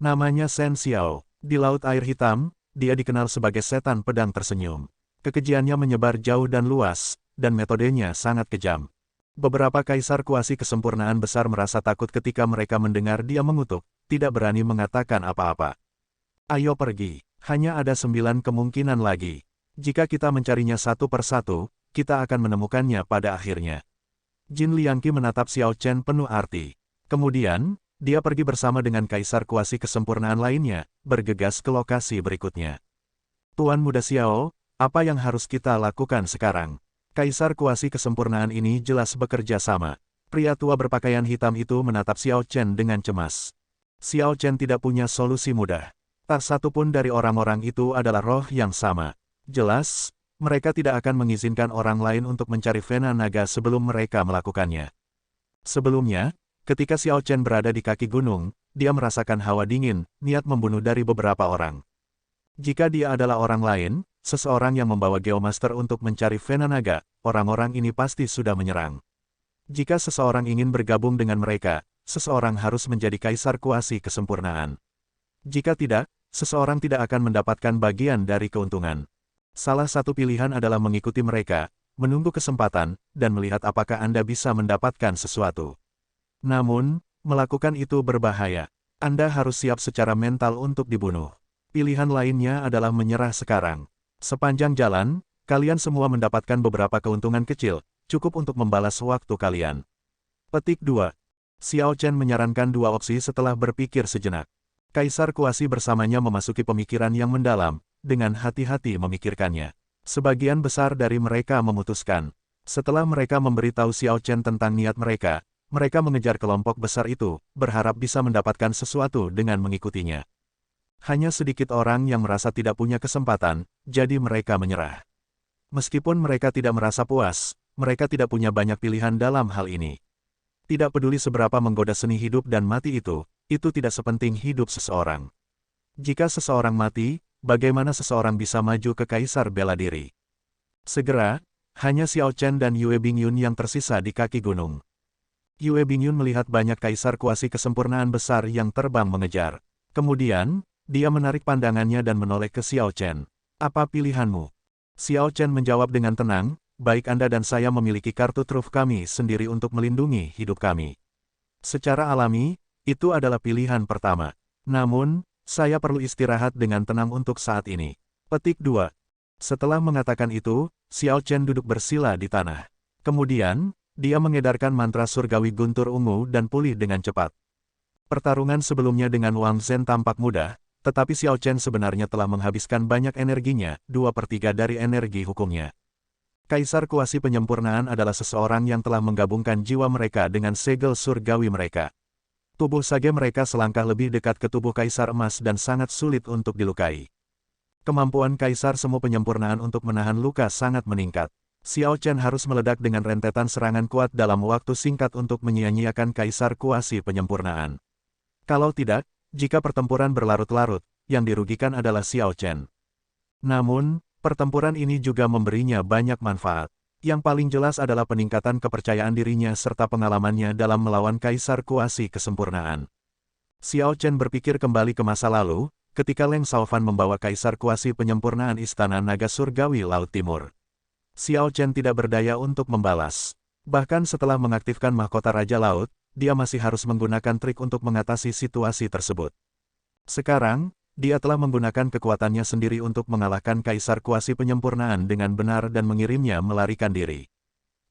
Namanya Shen Xiao. Di Laut Air Hitam, dia dikenal sebagai setan pedang tersenyum. Kekejiannya menyebar jauh dan luas, dan metodenya sangat kejam. Beberapa Kaisar Kuasi Kesempurnaan besar merasa takut ketika mereka mendengar dia mengutuk, tidak berani mengatakan apa-apa. Ayo pergi, hanya ada 9 kemungkinan lagi. Jika kita mencarinya satu persatu, kita akan menemukannya pada akhirnya. Jin Liangqi menatap Xiao Chen penuh arti. Kemudian, dia pergi bersama dengan Kaisar Kuasi Kesempurnaan lainnya, bergegas ke lokasi berikutnya. Tuan Muda Xiao, apa yang harus kita lakukan sekarang? Kaisar Kuasi Kesempurnaan ini jelas bekerja sama. Pria tua berpakaian hitam itu menatap Xiao Chen dengan cemas. Xiao Chen tidak punya solusi mudah. Tak satu pun dari orang-orang itu adalah roh yang sama. Jelas, mereka tidak akan mengizinkan orang lain untuk mencari Vena Naga sebelum mereka melakukannya. Sebelumnya, ketika Xiao Chen berada di kaki gunung, dia merasakan hawa dingin, niat membunuh dari beberapa orang. Jika dia adalah orang lain, seseorang yang membawa Geomaster untuk mencari Vena Naga, orang-orang ini pasti sudah menyerang. Jika seseorang ingin bergabung dengan mereka, seseorang harus menjadi Kaisar Kuasi Kesempurnaan. Jika tidak, seseorang tidak akan mendapatkan bagian dari keuntungan. Salah satu pilihan adalah mengikuti mereka, menunggu kesempatan, dan melihat apakah Anda bisa mendapatkan sesuatu. Namun, melakukan itu berbahaya. Anda harus siap secara mental untuk dibunuh. Pilihan lainnya adalah menyerah sekarang. Sepanjang jalan, kalian semua mendapatkan beberapa keuntungan kecil, cukup untuk membalas waktu kalian. Petik 2. Xiao Chen menyarankan 2 opsi setelah berpikir sejenak. Kaisar Kuasi bersamanya memasuki pemikiran yang mendalam, dengan hati-hati memikirkannya. Sebagian besar dari mereka memutuskan. Setelah mereka memberitahu Xiao Chen tentang niat mereka mengejar kelompok besar itu, berharap bisa mendapatkan sesuatu dengan mengikutinya. Hanya sedikit orang yang merasa tidak punya kesempatan, jadi mereka menyerah. Meskipun mereka tidak merasa puas, mereka tidak punya banyak pilihan dalam hal ini. Tidak peduli seberapa menggoda seni hidup dan mati itu tidak sepenting hidup seseorang. Jika seseorang mati, bagaimana seseorang bisa maju ke kaisar bela diri? Segera, hanya Xiao Chen dan Yue Bingyun yang tersisa di kaki gunung. Yue Bingyun melihat banyak kaisar kuasi kesempurnaan besar yang terbang mengejar. Kemudian, dia menarik pandangannya dan menoleh ke Xiao Chen. Apa pilihanmu? Xiao Chen menjawab dengan tenang, baik Anda dan saya memiliki kartu truf kami sendiri untuk melindungi hidup kami. Secara alami, itu adalah pilihan pertama. Namun, saya perlu istirahat dengan tenang untuk saat ini. Petik 2. Setelah mengatakan itu, Xiao Chen duduk bersila di tanah. Kemudian, dia mengedarkan mantra surgawi guntur ungu dan pulih dengan cepat. Pertarungan sebelumnya dengan Wang Zhen tampak mudah, tetapi Xiao Chen sebenarnya telah menghabiskan banyak energinya, 2/3 dari energi hukumnya. Kaisar kuasi penyempurnaan adalah seseorang yang telah menggabungkan jiwa mereka dengan segel surgawi mereka. Tubuh sage mereka selangkah lebih dekat ke tubuh kaisar emas dan sangat sulit untuk dilukai. Kemampuan kaisar semu penyempurnaan untuk menahan luka sangat meningkat. Xiao Chen harus meledak dengan rentetan serangan kuat dalam waktu singkat untuk menyia-nyiakan kaisar kuasi penyempurnaan. Kalau tidak, jika pertempuran berlarut-larut, yang dirugikan adalah Xiao Chen. Namun, pertempuran ini juga memberinya banyak manfaat. Yang paling jelas adalah peningkatan kepercayaan dirinya serta pengalamannya dalam melawan kaisar kuasi kesempurnaan. Xiao Chen berpikir kembali ke masa lalu, ketika Leng Shaofan membawa kaisar kuasi penyempurnaan Istana Naga Surgawi Laut Timur. Xiao Chen tidak berdaya untuk membalas. Bahkan setelah mengaktifkan mahkota Raja Laut, dia masih harus menggunakan trik untuk mengatasi situasi tersebut. Sekarang, dia telah menggunakan kekuatannya sendiri untuk mengalahkan kaisar kuasi penyempurnaan dengan benar dan mengirimnya melarikan diri.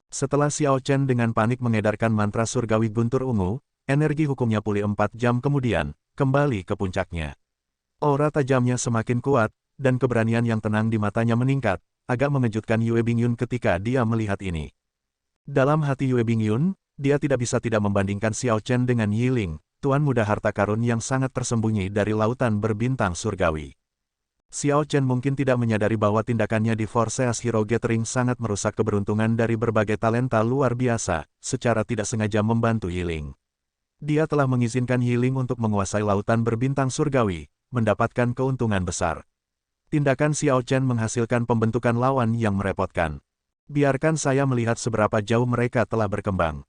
Setelah Xiao Chen dengan panik mengedarkan mantra surgawi guntur ungu, energi hukumnya pulih 4 jam kemudian, kembali ke puncaknya. Aura tajamnya semakin kuat, dan keberanian yang tenang di matanya meningkat, agak mengejutkan Yue Bingyun ketika dia melihat ini. Dalam hati Yue Bingyun, dia tidak bisa tidak membandingkan Xiao Chen dengan Yiling, tuan muda harta karun yang sangat tersembunyi dari lautan berbintang surgawi. Xiao Chen mungkin tidak menyadari bahwa tindakannya di Forces Hero Gathering sangat merusak keberuntungan dari berbagai talenta luar biasa, secara tidak sengaja membantu Yiling. Dia telah mengizinkan Yiling untuk menguasai lautan berbintang surgawi, mendapatkan keuntungan besar. Tindakan Xiao Chen menghasilkan pembentukan lawan yang merepotkan. Biarkan saya melihat seberapa jauh mereka telah berkembang.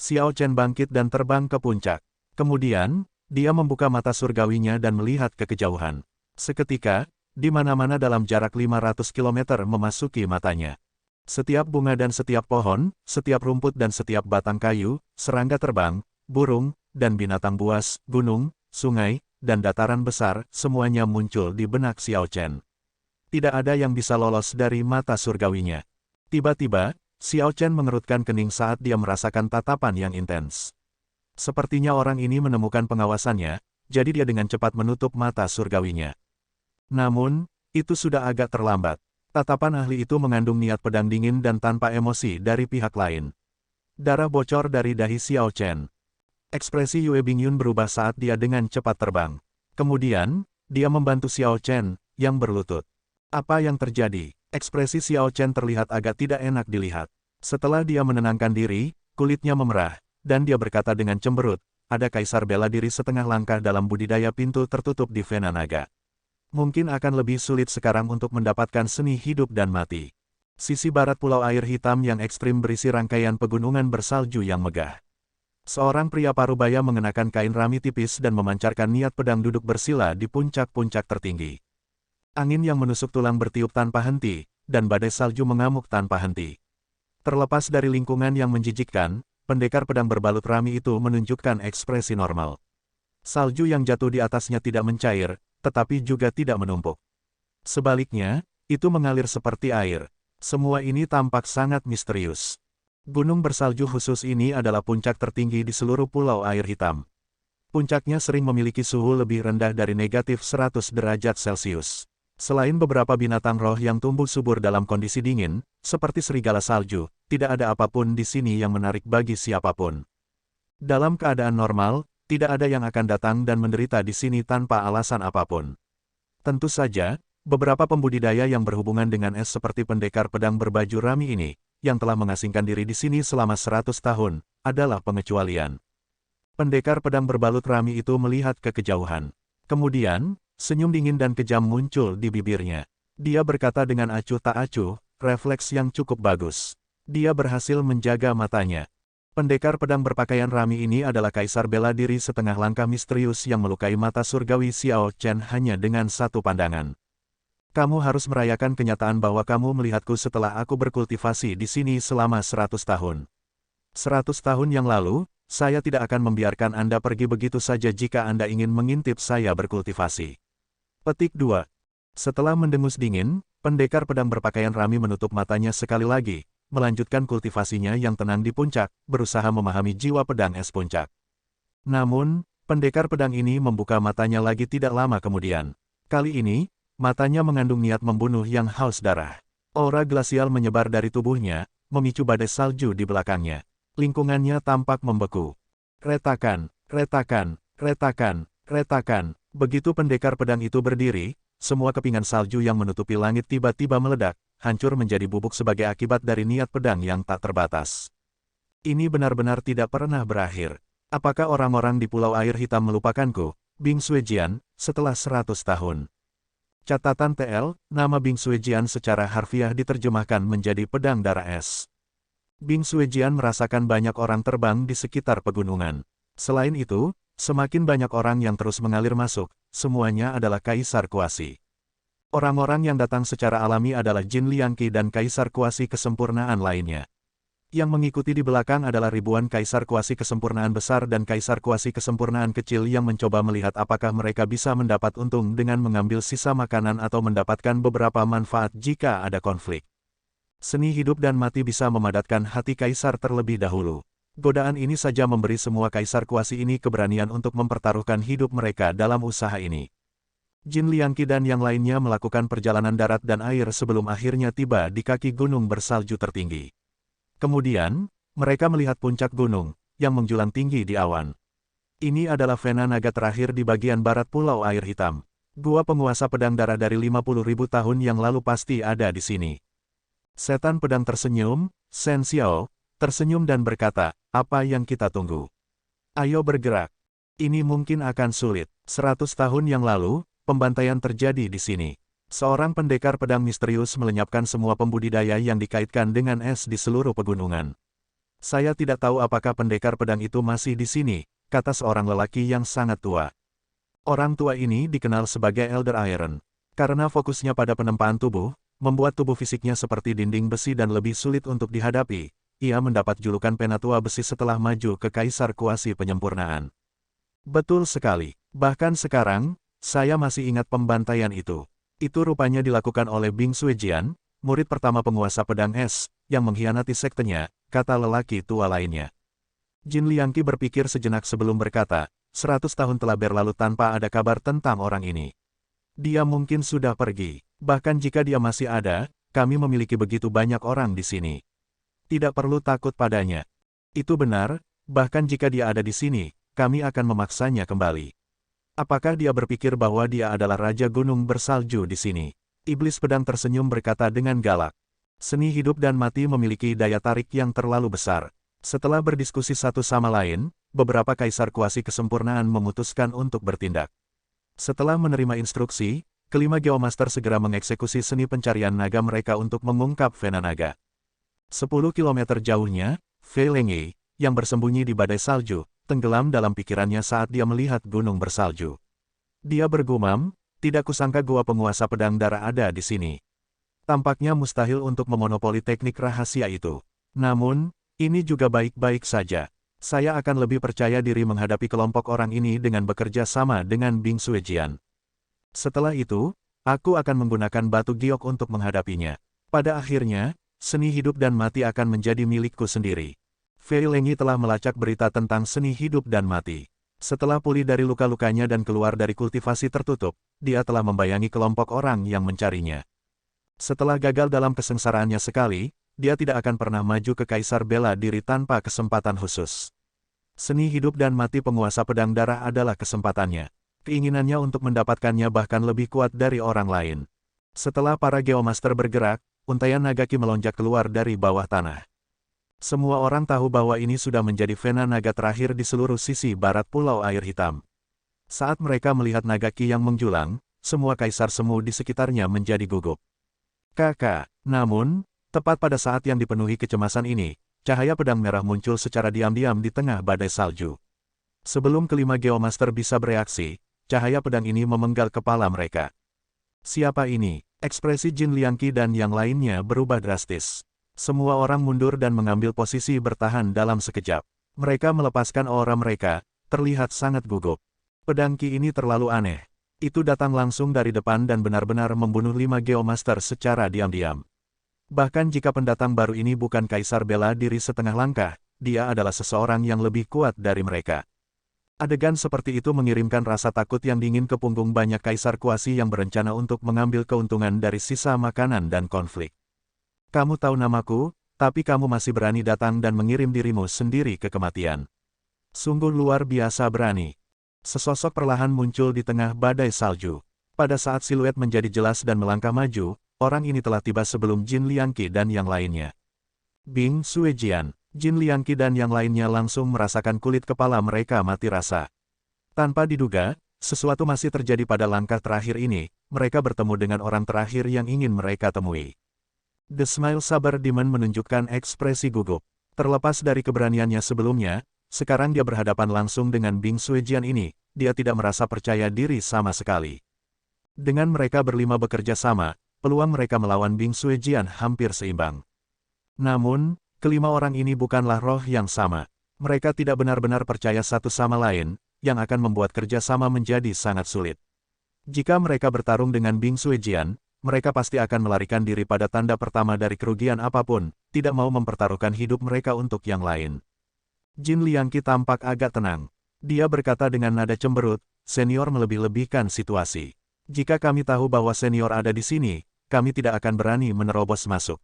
Xiao Chen bangkit dan terbang ke puncak. Kemudian, dia membuka mata surgawinya dan melihat ke kejauhan. Seketika, di mana-mana dalam jarak 500 km memasuki matanya. Setiap bunga dan setiap pohon, setiap rumput dan setiap batang kayu, serangga terbang, burung, dan binatang buas, gunung, sungai, dan dataran besar, semuanya muncul di benak Xiao Chen. Tidak ada yang bisa lolos dari mata surgawinya. Tiba-tiba, Xiao Chen mengerutkan kening saat dia merasakan tatapan yang intens. Sepertinya orang ini menemukan pengawasannya, jadi dia dengan cepat menutup mata surgawinya. Namun, itu sudah agak terlambat. Tatapan ahli itu mengandung niat pedang dingin dan tanpa emosi dari pihak lain. Darah bocor dari dahi Xiao Chen. Ekspresi Yue Bingyun berubah saat dia dengan cepat terbang. Kemudian, dia membantu Xiao Chen, yang berlutut. Apa yang terjadi? Ekspresi Xiao Chen terlihat agak tidak enak dilihat. Setelah dia menenangkan diri, kulitnya memerah, dan dia berkata dengan cemberut, ada kaisar bela diri setengah langkah dalam budidaya pintu tertutup di Vena Naga. Mungkin akan lebih sulit sekarang untuk mendapatkan seni hidup dan mati. Sisi barat pulau air hitam yang ekstrim berisi rangkaian pegunungan bersalju yang megah. Seorang pria parubaya mengenakan kain rami tipis dan memancarkan niat pedang duduk bersila di puncak-puncak tertinggi. Angin yang menusuk tulang bertiup tanpa henti, dan badai salju mengamuk tanpa henti. Terlepas dari lingkungan yang menjijikkan, pendekar pedang berbalut rami itu menunjukkan ekspresi normal. Salju yang jatuh di atasnya tidak mencair, tetapi juga tidak menumpuk. Sebaliknya, itu mengalir seperti air. Semua ini tampak sangat misterius. Gunung bersalju khusus ini adalah puncak tertinggi di seluruh pulau air hitam. Puncaknya sering memiliki suhu lebih rendah dari negatif 100 derajat Celcius. Selain beberapa binatang roh yang tumbuh subur dalam kondisi dingin, seperti serigala salju, tidak ada apapun di sini yang menarik bagi siapapun. Dalam keadaan normal, tidak ada yang akan datang dan menderita di sini tanpa alasan apapun. Tentu saja, beberapa pembudidaya yang berhubungan dengan es seperti pendekar pedang berbaju rami ini, yang telah mengasingkan diri di sini selama 100 tahun, adalah pengecualian. Pendekar pedang berbalut rami itu melihat ke kejauhan. Kemudian, senyum dingin dan kejam muncul di bibirnya. Dia berkata dengan acuh tak acuh, refleks yang cukup bagus. Dia berhasil menjaga matanya. Pendekar pedang berpakaian rami ini adalah kaisar bela diri setengah langkah misterius yang melukai mata surgawi Xiao Chen hanya dengan satu pandangan. Kamu harus merayakan kenyataan bahwa kamu melihatku setelah aku berkultivasi di sini selama 100 tahun. 100 tahun yang lalu, saya tidak akan membiarkan Anda pergi begitu saja jika Anda ingin mengintip saya berkultivasi. Petik 2. Setelah mendengus dingin, pendekar pedang berpakaian rami menutup matanya sekali lagi, melanjutkan kultivasinya yang tenang di puncak, berusaha memahami jiwa pedang es puncak. Namun, pendekar pedang ini membuka matanya lagi tidak lama kemudian. Kali ini, matanya mengandung niat membunuh yang haus darah. Aura glasial menyebar dari tubuhnya, memicu badai salju di belakangnya. Lingkungannya tampak membeku. Retakan, retakan, retakan, retakan. Begitu pendekar pedang itu berdiri, semua kepingan salju yang menutupi langit tiba-tiba meledak, hancur menjadi bubuk sebagai akibat dari niat pedang yang tak terbatas. Ini benar-benar tidak pernah berakhir. Apakah orang-orang di Pulau Air Hitam melupakanku, Bing Suejian, setelah 100 tahun? Catatan TL, nama Bing Suejian secara harfiah diterjemahkan menjadi pedang darah es. Bing Suejian merasakan banyak orang terbang di sekitar pegunungan. Selain itu, semakin banyak orang yang terus mengalir masuk, semuanya adalah kaisar kuasi. Orang-orang yang datang secara alami adalah Jin Liangqi dan kaisar kuasi kesempurnaan lainnya. Yang mengikuti di belakang adalah ribuan kaisar kuasi kesempurnaan besar dan kaisar kuasi kesempurnaan kecil yang mencoba melihat apakah mereka bisa mendapat untung dengan mengambil sisa makanan atau mendapatkan beberapa manfaat jika ada konflik. Seni hidup dan mati bisa memadatkan hati kaisar terlebih dahulu. Godaan ini saja memberi semua kaisar kuasi ini keberanian untuk mempertaruhkan hidup mereka dalam usaha ini. Jin Liangqi dan yang lainnya melakukan perjalanan darat dan air sebelum akhirnya tiba di kaki gunung bersalju tertinggi. Kemudian, mereka melihat puncak gunung, yang menjulang tinggi di awan. Ini adalah vena naga terakhir di bagian barat Pulau Air Hitam. Gua penguasa pedang darah dari 50.000 tahun yang lalu pasti ada di sini. Setan pedang tersenyum, Shen Xiao, tersenyum dan berkata, apa yang kita tunggu? Ayo bergerak. Ini mungkin akan sulit. 100 tahun yang lalu, pembantaian terjadi di sini. Seorang pendekar pedang misterius melenyapkan semua pembudidaya yang dikaitkan dengan es di seluruh pegunungan. Saya tidak tahu apakah pendekar pedang itu masih di sini, kata seorang lelaki yang sangat tua. Orang tua ini dikenal sebagai Elder Iron. Karena fokusnya pada penempaan tubuh, membuat tubuh fisiknya seperti dinding besi dan lebih sulit untuk dihadapi. Ia mendapat julukan Penatua Besi setelah maju ke Kaisar Kuasi Penyempurnaan. Betul sekali. Bahkan sekarang, saya masih ingat pembantaian itu. Itu rupanya dilakukan oleh Bing Suejian, murid pertama penguasa pedang es, yang mengkhianati sektenya, kata lelaki tua lainnya. Jin Liangqi berpikir sejenak sebelum berkata, 100 tahun telah berlalu tanpa ada kabar tentang orang ini. Dia mungkin sudah pergi. Bahkan jika dia masih ada, kami memiliki begitu banyak orang di sini. Tidak perlu takut padanya. Itu benar, bahkan jika dia ada di sini, kami akan memaksanya kembali. Apakah dia berpikir bahwa dia adalah Raja Gunung Bersalju di sini? Iblis pedang tersenyum berkata dengan galak. Seni hidup dan mati memiliki daya tarik yang terlalu besar. Setelah berdiskusi satu sama lain, beberapa kaisar kuasi kesempurnaan memutuskan untuk bertindak. Setelah menerima instruksi, kelima Geomaster segera mengeksekusi seni pencarian naga mereka untuk mengungkap vena naga. 10 kilometer jauhnya, Fei Lengyi, yang bersembunyi di badai salju, tenggelam dalam pikirannya saat dia melihat gunung bersalju. Dia bergumam, tidak kusangka gua penguasa pedang darah ada di sini. Tampaknya mustahil untuk memonopoli teknik rahasia itu. Namun, ini juga baik-baik saja. Saya akan lebih percaya diri menghadapi kelompok orang ini dengan bekerja sama dengan Bing Suejian. Setelah itu, aku akan menggunakan batu giok untuk menghadapinya. Pada akhirnya, seni hidup dan mati akan menjadi milikku sendiri. Fei Lengyi telah melacak berita tentang seni hidup dan mati. Setelah pulih dari luka-lukanya dan keluar dari kultivasi tertutup, dia telah membayangi kelompok orang yang mencarinya. Setelah gagal dalam kesengsaraannya sekali, dia tidak akan pernah maju ke Kaisar Bela Diri tanpa kesempatan khusus. Seni hidup dan mati penguasa pedang darah adalah kesempatannya. Keinginannya untuk mendapatkannya bahkan lebih kuat dari orang lain. Setelah para Geomaster bergerak, untaian Nagaki melonjak keluar dari bawah tanah. Semua orang tahu bahwa ini sudah menjadi vena naga terakhir di seluruh sisi barat Pulau Air Hitam. Saat mereka melihat Nagaki yang menjulang, semua kaisar semu di sekitarnya menjadi gugup. Kakak, namun, tepat pada saat yang dipenuhi kecemasan ini, cahaya pedang merah muncul secara diam-diam di tengah badai salju. Sebelum kelima Geomaster bisa bereaksi, cahaya pedang ini memenggal kepala mereka. Siapa ini? Ekspresi Jin Liangqi dan yang lainnya berubah drastis. Semua orang mundur dan mengambil posisi bertahan dalam sekejap. Mereka melepaskan aura mereka, terlihat sangat gugup. Pedang Qi ini terlalu aneh. Itu datang langsung dari depan dan benar-benar membunuh 5 Geomaster secara diam-diam. Bahkan jika pendatang baru ini bukan Kaisar bela diri setengah langkah, dia adalah seseorang yang lebih kuat dari mereka. Adegan seperti itu mengirimkan rasa takut yang dingin ke punggung banyak kaisar kuasi yang berencana untuk mengambil keuntungan dari sisa makanan dan konflik. Kamu tahu namaku, tapi kamu masih berani datang dan mengirim dirimu sendiri ke kematian. Sungguh luar biasa berani. Sesosok perlahan muncul di tengah badai salju. Pada saat siluet menjadi jelas dan melangkah maju, orang ini telah tiba sebelum Jin Liangqi dan yang lainnya. Bing Suejian, Jin Liangqi dan yang lainnya langsung merasakan kulit kepala mereka mati rasa. Tanpa diduga, sesuatu masih terjadi pada langkah terakhir ini, mereka bertemu dengan orang terakhir yang ingin mereka temui. The Smile Saber Demon menunjukkan ekspresi gugup. Terlepas dari keberaniannya sebelumnya, sekarang dia berhadapan langsung dengan Bing Suejian ini, dia tidak merasa percaya diri sama sekali. Dengan mereka berlima bekerja sama, peluang mereka melawan Bing Suejian hampir seimbang. Namun, kelima orang ini bukanlah roh yang sama. Mereka tidak benar-benar percaya satu sama lain, yang akan membuat kerjasama menjadi sangat sulit. Jika mereka bertarung dengan Bing Suejian, mereka pasti akan melarikan diri pada tanda pertama dari kerugian apapun, tidak mau mempertaruhkan hidup mereka untuk yang lain. Jin Liangqi tampak agak tenang. Dia berkata dengan nada cemberut, senior melebih-lebihkan situasi. Jika kami tahu bahwa senior ada di sini, kami tidak akan berani menerobos masuk.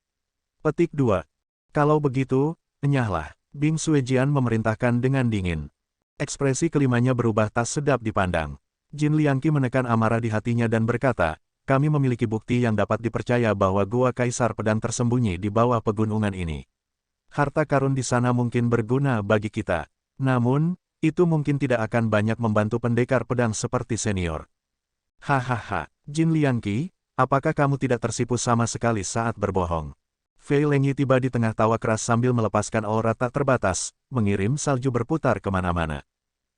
Petik 2. Kalau begitu, enyahlah. Bing Suejian memerintahkan dengan dingin. Ekspresi kelimanya berubah tak sedap dipandang. Jin Liangqi menekan amarah di hatinya dan berkata, kami memiliki bukti yang dapat dipercaya bahwa Gua Kaisar Pedang tersembunyi di bawah pegunungan ini. Harta karun di sana mungkin berguna bagi kita. Namun, itu mungkin tidak akan banyak membantu pendekar pedang seperti senior. Hahaha, Jin Liangqi, apakah kamu tidak tersipu sama sekali saat berbohong? Fei Lengyi tiba di tengah tawa keras sambil melepaskan aura tak terbatas, mengirim salju berputar kemana-mana.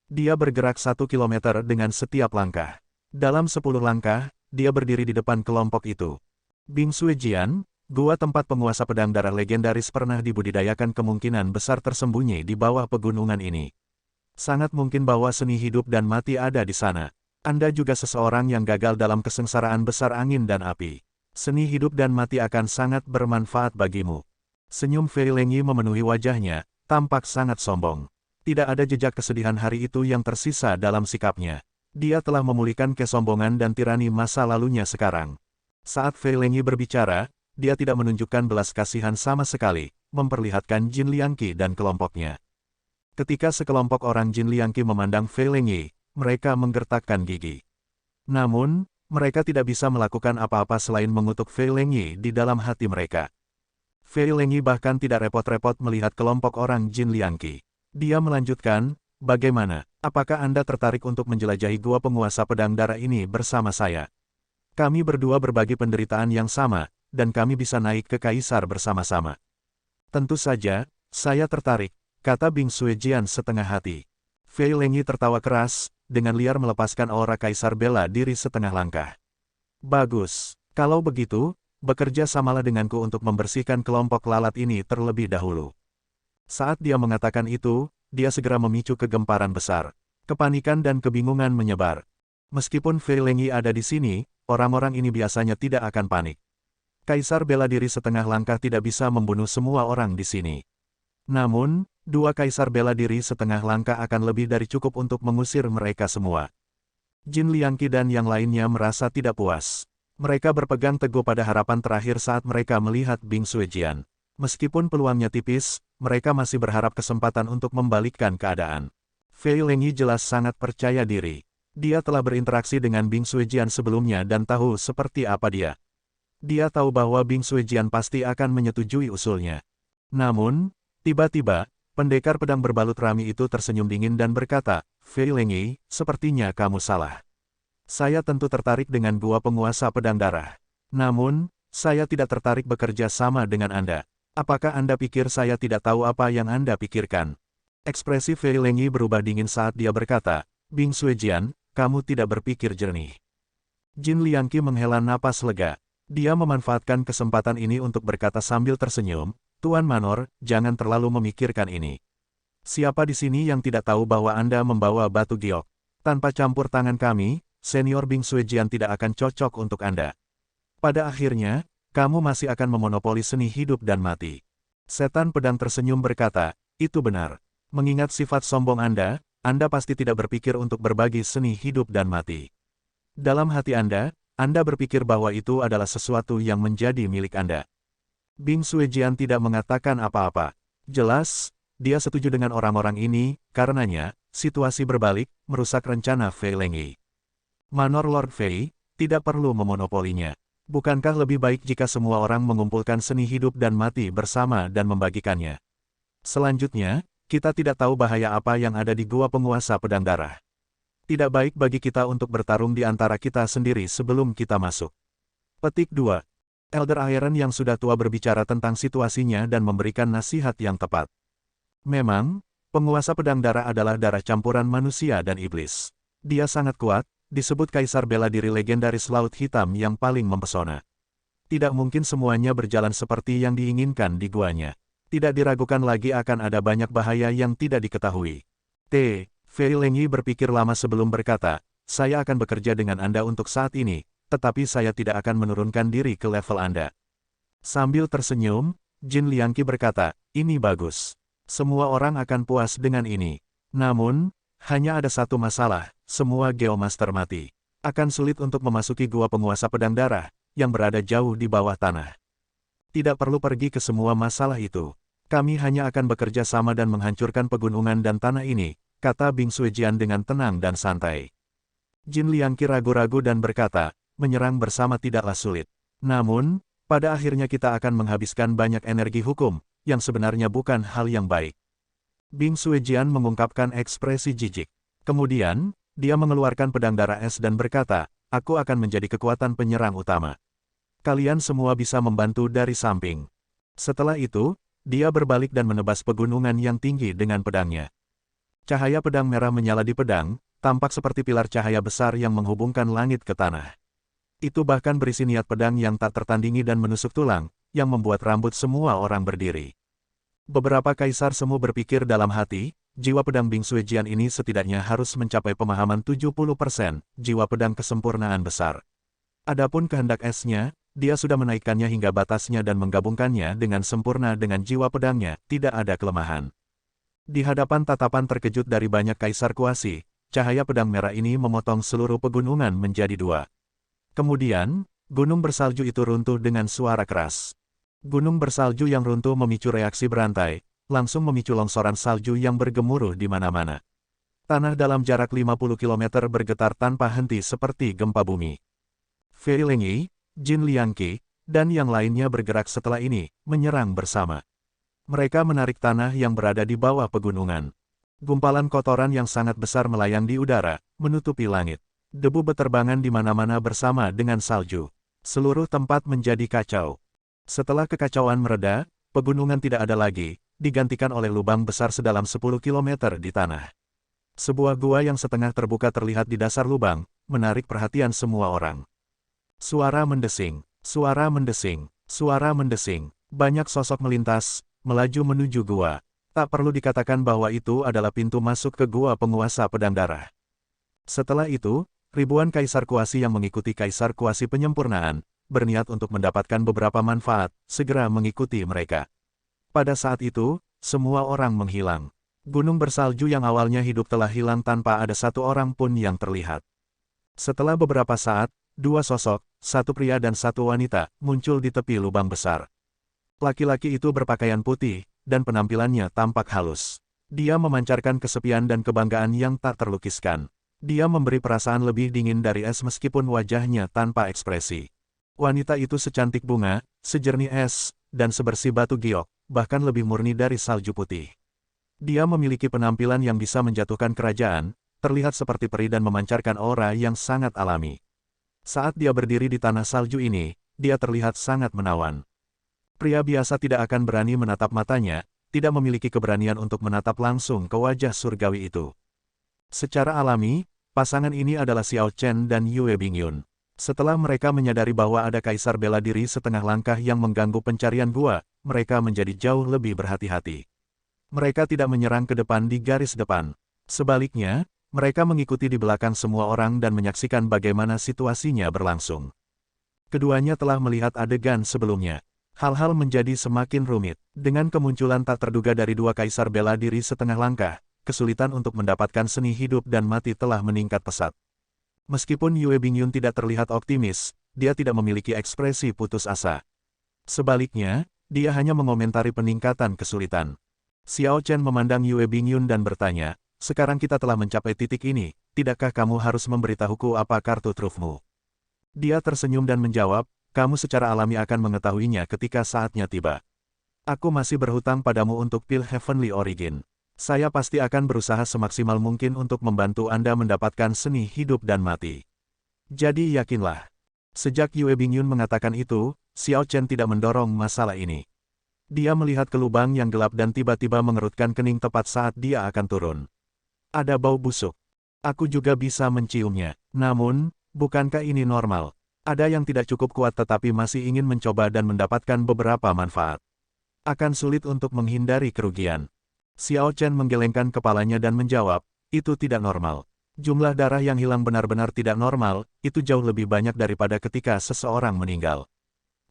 Dia bergerak 1 kilometer dengan setiap langkah. Dalam 10 langkah, dia berdiri di depan kelompok itu. Bing Suejian, gua tempat penguasa pedang darah legendaris pernah dibudidayakan kemungkinan besar tersembunyi di bawah pegunungan ini. Sangat mungkin bahwa seni hidup dan mati ada di sana. Anda juga seseorang yang gagal dalam kesengsaraan besar angin dan api. Seni hidup dan mati akan sangat bermanfaat bagimu. Senyum Fei Lengyi memenuhi wajahnya, tampak sangat sombong. Tidak ada jejak kesedihan hari itu yang tersisa dalam sikapnya. Dia telah memulihkan kesombongan dan tirani masa lalunya sekarang. Saat Fei Lengyi berbicara, dia tidak menunjukkan belas kasihan sama sekali, memperlihatkan Jin Liangqi dan kelompoknya. Ketika sekelompok orang Jin Liangqi memandang Fei Lengyi, mereka menggertakkan gigi. Namun, mereka tidak bisa melakukan apa-apa selain mengutuk Fei Lengyi di dalam hati mereka. Fei Lengyi bahkan tidak repot-repot melihat kelompok orang Jin Liangqi. Dia melanjutkan, bagaimana? Apakah Anda tertarik untuk menjelajahi gua penguasa pedang darah ini bersama saya? Kami berdua berbagi penderitaan yang sama, dan kami bisa naik ke Kaisar bersama-sama. Tentu saja, saya tertarik, kata Bing Suejian setengah hati. Fei Lengyi tertawa keras, dengan liar melepaskan aura Kaisar bela diri setengah langkah. Bagus, kalau begitu, bekerja samalah denganku untuk membersihkan kelompok lalat ini terlebih dahulu. Saat dia mengatakan itu, dia segera memicu kegemparan besar. Kepanikan dan kebingungan menyebar. Meskipun Fei Lengyi ada di sini, orang-orang ini biasanya tidak akan panik. Kaisar bela diri setengah langkah tidak bisa membunuh semua orang di sini. Namun, 2 kaisar bela diri setengah langkah akan lebih dari cukup untuk mengusir mereka semua. Jin Liangqi dan yang lainnya merasa tidak puas. Mereka berpegang teguh pada harapan terakhir saat mereka melihat Bing Suejian. Meskipun peluangnya tipis, mereka masih berharap kesempatan untuk membalikkan keadaan. Fei Lengyi jelas sangat percaya diri. Dia telah berinteraksi dengan Bing Suejian sebelumnya dan tahu seperti apa dia. Dia tahu bahwa Bing Suejian pasti akan menyetujui usulnya. Namun, tiba-tiba, pendekar pedang berbalut rami itu tersenyum dingin dan berkata, Fei Lengyi, sepertinya kamu salah. Saya tentu tertarik dengan gua penguasa pedang darah. Namun, saya tidak tertarik bekerja sama dengan Anda. Apakah Anda pikir saya tidak tahu apa yang Anda pikirkan? Ekspresi Fei Lengyi berubah dingin saat dia berkata, Bing Suejian, kamu tidak berpikir jernih. Jin Liangqi menghela napas lega. Dia memanfaatkan kesempatan ini untuk berkata sambil tersenyum, Tuan Manor, jangan terlalu memikirkan ini. Siapa di sini yang tidak tahu bahwa Anda membawa batu giok? Tanpa campur tangan kami, senior Bing Suejian tidak akan cocok untuk Anda. Pada akhirnya, kamu masih akan memonopoli seni hidup dan mati. Setan pedang tersenyum berkata, itu benar. Mengingat sifat sombong Anda pasti tidak berpikir untuk berbagi seni hidup dan mati. Dalam hati Anda berpikir bahwa itu adalah sesuatu yang menjadi milik Anda. Bing Suejian tidak mengatakan apa-apa. Jelas, dia setuju dengan orang-orang ini, karenanya, situasi berbalik, merusak rencana Fei Lengyi. Manor Lord Fei, tidak perlu memonopolinya. Bukankah lebih baik jika semua orang mengumpulkan seni hidup dan mati bersama dan membagikannya? Selanjutnya, kita tidak tahu bahaya apa yang ada di gua penguasa pedang darah. Tidak baik bagi kita untuk bertarung di antara kita sendiri sebelum kita masuk. Petik 2. Elder Iron yang sudah tua berbicara tentang situasinya dan memberikan nasihat yang tepat. Memang, penguasa pedang darah adalah darah campuran manusia dan iblis. Dia sangat kuat, disebut kaisar bela diri legendaris Laut Hitam yang paling mempesona. Tidak mungkin semuanya berjalan seperti yang diinginkan di guanya. Tidak diragukan lagi akan ada banyak bahaya yang tidak diketahui. Fei Lengyi berpikir lama sebelum berkata, saya akan bekerja dengan Anda untuk saat ini, tetapi saya tidak akan menurunkan diri ke level Anda. Sambil tersenyum, Jin Liangqi berkata, ini bagus. Semua orang akan puas dengan ini. Namun, hanya ada satu masalah, semua Geomaster mati. Akan sulit untuk memasuki gua penguasa pedang darah, yang berada jauh di bawah tanah. Tidak perlu pergi ke semua masalah itu. Kami hanya akan bekerja sama dan menghancurkan pegunungan dan tanah ini, kata Bing Suejian dengan tenang dan santai. Jin Liangqi ragu-ragu dan berkata, menyerang bersama tidaklah sulit. Namun, pada akhirnya kita akan menghabiskan banyak energi hukum, yang sebenarnya bukan hal yang baik. Bing Suejian mengungkapkan ekspresi jijik. Kemudian, dia mengeluarkan pedang darah es dan berkata, aku akan menjadi kekuatan penyerang utama. Kalian semua bisa membantu dari samping. Setelah itu, dia berbalik dan menebas pegunungan yang tinggi dengan pedangnya. Cahaya pedang merah menyala di pedang, tampak seperti pilar cahaya besar yang menghubungkan langit ke tanah. Itu bahkan berisi niat pedang yang tak tertandingi dan menusuk tulang, yang membuat rambut semua orang berdiri. Beberapa kaisar semu berpikir dalam hati, jiwa pedang Bing Suejian ini setidaknya harus mencapai pemahaman 70%, jiwa pedang kesempurnaan besar. Adapun kehendak esnya, dia sudah menaikkannya hingga batasnya dan menggabungkannya dengan sempurna dengan jiwa pedangnya, tidak ada kelemahan. Di hadapan tatapan terkejut dari banyak kaisar kuasi, cahaya pedang merah ini memotong seluruh pegunungan menjadi dua. Kemudian, gunung bersalju itu runtuh dengan suara keras. Gunung bersalju yang runtuh memicu reaksi berantai, langsung memicu longsoran salju yang bergemuruh di mana-mana. Tanah dalam jarak 50 km bergetar tanpa henti seperti gempa bumi. Fei Lengyi, Jin Liangqi, dan yang lainnya bergerak setelah ini, menyerang bersama. Mereka menarik tanah yang berada di bawah pegunungan. Gumpalan kotoran yang sangat besar melayang di udara, menutupi langit. Debu beterbangan di mana-mana bersama dengan salju. Seluruh tempat menjadi kacau. Setelah kekacauan mereda, pegunungan tidak ada lagi, digantikan oleh lubang besar sedalam 10 km di tanah. Sebuah gua yang setengah terbuka terlihat di dasar lubang, menarik perhatian semua orang. Suara mendesing, suara mendesing, suara mendesing. Banyak sosok melintas, melaju menuju gua. Tak perlu dikatakan bahwa itu adalah pintu masuk ke gua penguasa pedang darah. Setelah itu, ribuan kaisar kuasi yang mengikuti kaisar kuasi penyempurnaan, berniat untuk mendapatkan beberapa manfaat, segera mengikuti mereka. Pada saat itu, semua orang menghilang. Gunung bersalju yang awalnya hidup telah hilang tanpa ada satu orang pun yang terlihat. Setelah beberapa saat, dua sosok, satu pria dan satu wanita, muncul di tepi lubang besar. Laki-laki itu berpakaian putih, dan penampilannya tampak halus. Dia memancarkan kesepian dan kebanggaan yang tak terlukiskan. Dia memberi perasaan lebih dingin dari es meskipun wajahnya tanpa ekspresi. Wanita itu secantik bunga, sejernih es, dan sebersih batu giok, bahkan lebih murni dari salju putih. Dia memiliki penampilan yang bisa menjatuhkan kerajaan, terlihat seperti peri dan memancarkan aura yang sangat alami. Saat dia berdiri di tanah salju ini, dia terlihat sangat menawan. Pria biasa tidak akan berani menatap matanya, tidak memiliki keberanian untuk menatap langsung ke wajah surgawi itu. Secara alami, pasangan ini adalah Xiao Chen dan Yue Bingyun. Setelah mereka menyadari bahwa ada kaisar bela diri setengah langkah yang mengganggu pencarian gua, mereka menjadi jauh lebih berhati-hati. Mereka tidak menyerang ke depan di garis depan. Sebaliknya, mereka mengikuti di belakang semua orang dan menyaksikan bagaimana situasinya berlangsung. Keduanya telah melihat adegan sebelumnya. Hal-hal menjadi semakin rumit. Dengan kemunculan tak terduga dari dua kaisar bela diri setengah langkah, kesulitan untuk mendapatkan seni hidup dan mati telah meningkat pesat. Meskipun Yue Bingyun tidak terlihat optimis, dia tidak memiliki ekspresi putus asa. Sebaliknya, dia hanya mengomentari peningkatan kesulitan. Xiao Chen memandang Yue Bingyun dan bertanya, "Sekarang kita telah mencapai titik ini, tidakkah kamu harus memberitahuku apa kartu trufmu?" Dia tersenyum dan menjawab, "Kamu secara alami akan mengetahuinya ketika saatnya tiba. Aku masih berhutang padamu untuk pil Heavenly Origin. Saya pasti akan berusaha semaksimal mungkin untuk membantu Anda mendapatkan seni hidup dan mati. Jadi yakinlah." Sejak Yue Bingyun mengatakan itu, Xiao Chen tidak mendorong masalah ini. Dia melihat ke lubang yang gelap dan tiba-tiba mengerutkan kening tepat saat dia akan turun. Ada bau busuk. Aku juga bisa menciumnya. Namun, bukankah ini normal? Ada yang tidak cukup kuat tetapi masih ingin mencoba dan mendapatkan beberapa manfaat. Akan sulit untuk menghindari kerugian. Xiao Chen menggelengkan kepalanya dan menjawab, "Itu tidak normal. Jumlah darah yang hilang benar-benar tidak normal, itu jauh lebih banyak daripada ketika seseorang meninggal.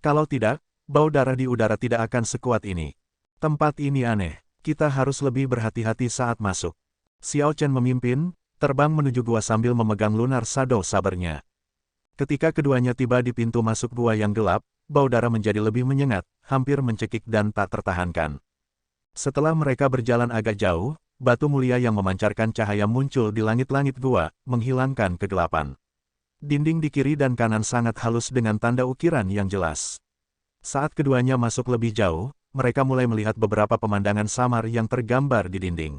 Kalau tidak, bau darah di udara tidak akan sekuat ini. Tempat ini aneh, kita harus lebih berhati-hati saat masuk." Xiao Chen memimpin, terbang menuju gua sambil memegang lunar shadow sabernya. Ketika keduanya tiba di pintu masuk gua yang gelap, bau darah menjadi lebih menyengat, hampir mencekik dan tak tertahankan. Setelah mereka berjalan agak jauh, batu mulia yang memancarkan cahaya muncul di langit-langit gua, menghilangkan kegelapan. Dinding di kiri dan kanan sangat halus dengan tanda ukiran yang jelas. Saat keduanya masuk lebih jauh, mereka mulai melihat beberapa pemandangan samar yang tergambar di dinding.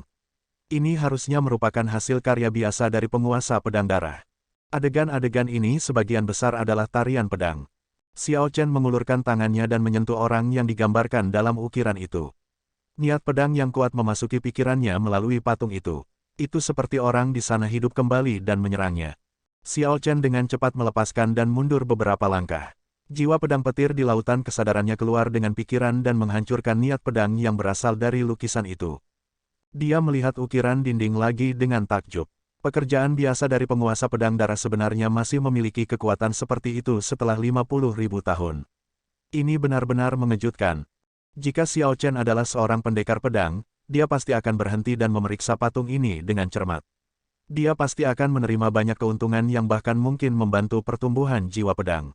Ini harusnya merupakan hasil karya biasa dari penguasa pedang darah. Adegan-adegan ini sebagian besar adalah tarian pedang. Xiao Chen mengulurkan tangannya dan menyentuh orang yang digambarkan dalam ukiran itu. Niat pedang yang kuat memasuki pikirannya melalui patung itu. Itu seperti orang di sana hidup kembali dan menyerangnya. Xiao Chen dengan cepat melepaskan dan mundur beberapa langkah. Jiwa pedang petir di lautan kesadarannya keluar dengan pikiran dan menghancurkan niat pedang yang berasal dari lukisan itu. Dia melihat ukiran dinding lagi dengan takjub. Pekerjaan biasa dari penguasa pedang darah sebenarnya masih memiliki kekuatan seperti itu setelah 50.000 tahun. Ini benar-benar mengejutkan. Jika Xiao Chen adalah seorang pendekar pedang, dia pasti akan berhenti dan memeriksa patung ini dengan cermat. Dia pasti akan menerima banyak keuntungan yang bahkan mungkin membantu pertumbuhan jiwa pedang.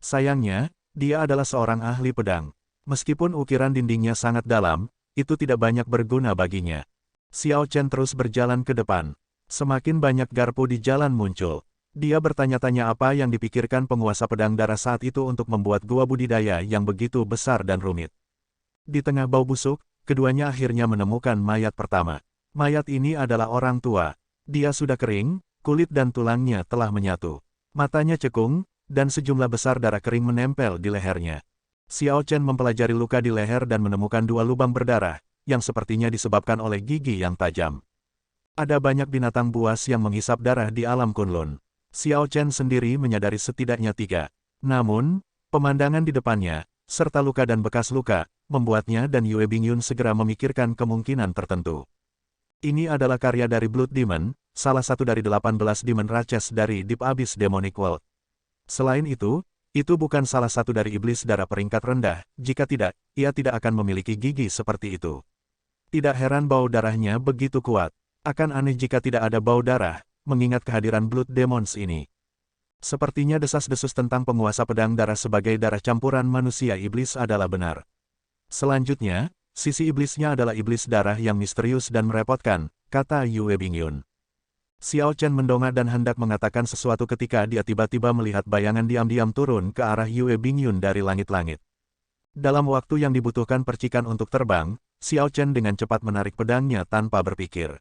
Sayangnya, dia adalah seorang ahli pedang. Meskipun ukiran dindingnya sangat dalam, itu tidak banyak berguna baginya. Xiao Chen terus berjalan ke depan. Semakin banyak garpu di jalan muncul. Dia bertanya-tanya apa yang dipikirkan penguasa pedang darah saat itu untuk membuat gua budidaya yang begitu besar dan rumit. Di tengah bau busuk, keduanya akhirnya menemukan mayat pertama. Mayat ini adalah orang tua. Dia sudah kering, kulit dan tulangnya telah menyatu. Matanya cekung, dan sejumlah besar darah kering menempel di lehernya. Xiao Chen mempelajari luka di leher dan menemukan dua lubang berdarah, yang sepertinya disebabkan oleh gigi yang tajam. Ada banyak binatang buas yang menghisap darah di alam Kunlun. Xiao Chen sendiri menyadari setidaknya 3. Namun, pemandangan di depannya, serta luka dan bekas luka, membuatnya dan Yue Bingyun segera memikirkan kemungkinan tertentu. Ini adalah karya dari Blood Demon, salah satu dari 18 Demon Raches dari Deep Abyss Demonic World. Selain itu bukan salah satu dari iblis darah peringkat rendah, jika tidak, ia tidak akan memiliki gigi seperti itu. Tidak heran bau darahnya begitu kuat. Akan aneh jika tidak ada bau darah, mengingat kehadiran Blood Demons ini. Sepertinya desas-desus tentang penguasa pedang darah sebagai darah campuran manusia iblis adalah benar. Selanjutnya, sisi iblisnya adalah iblis darah yang misterius dan merepotkan, kata Yue Bingyun. Xiao Chen mendongak dan hendak mengatakan sesuatu ketika dia tiba-tiba melihat bayangan diam-diam turun ke arah Yue Bingyun dari langit-langit. Dalam waktu yang dibutuhkan percikan untuk terbang, Xiao Chen dengan cepat menarik pedangnya tanpa berpikir.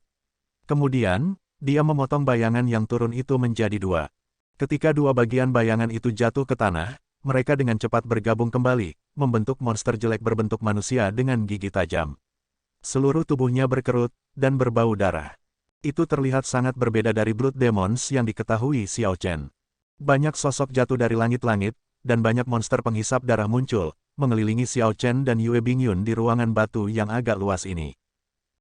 Kemudian, dia memotong bayangan yang turun itu menjadi dua. Ketika dua bagian bayangan itu jatuh ke tanah, mereka dengan cepat bergabung kembali, membentuk monster jelek berbentuk manusia dengan gigi tajam. Seluruh tubuhnya berkerut, dan berbau darah. Itu terlihat sangat berbeda dari Blood Demons yang diketahui Xiao Chen. Banyak sosok jatuh dari langit-langit, dan banyak monster penghisap darah muncul, mengelilingi Xiao Chen dan Yue Bingyun di ruangan batu yang agak luas ini.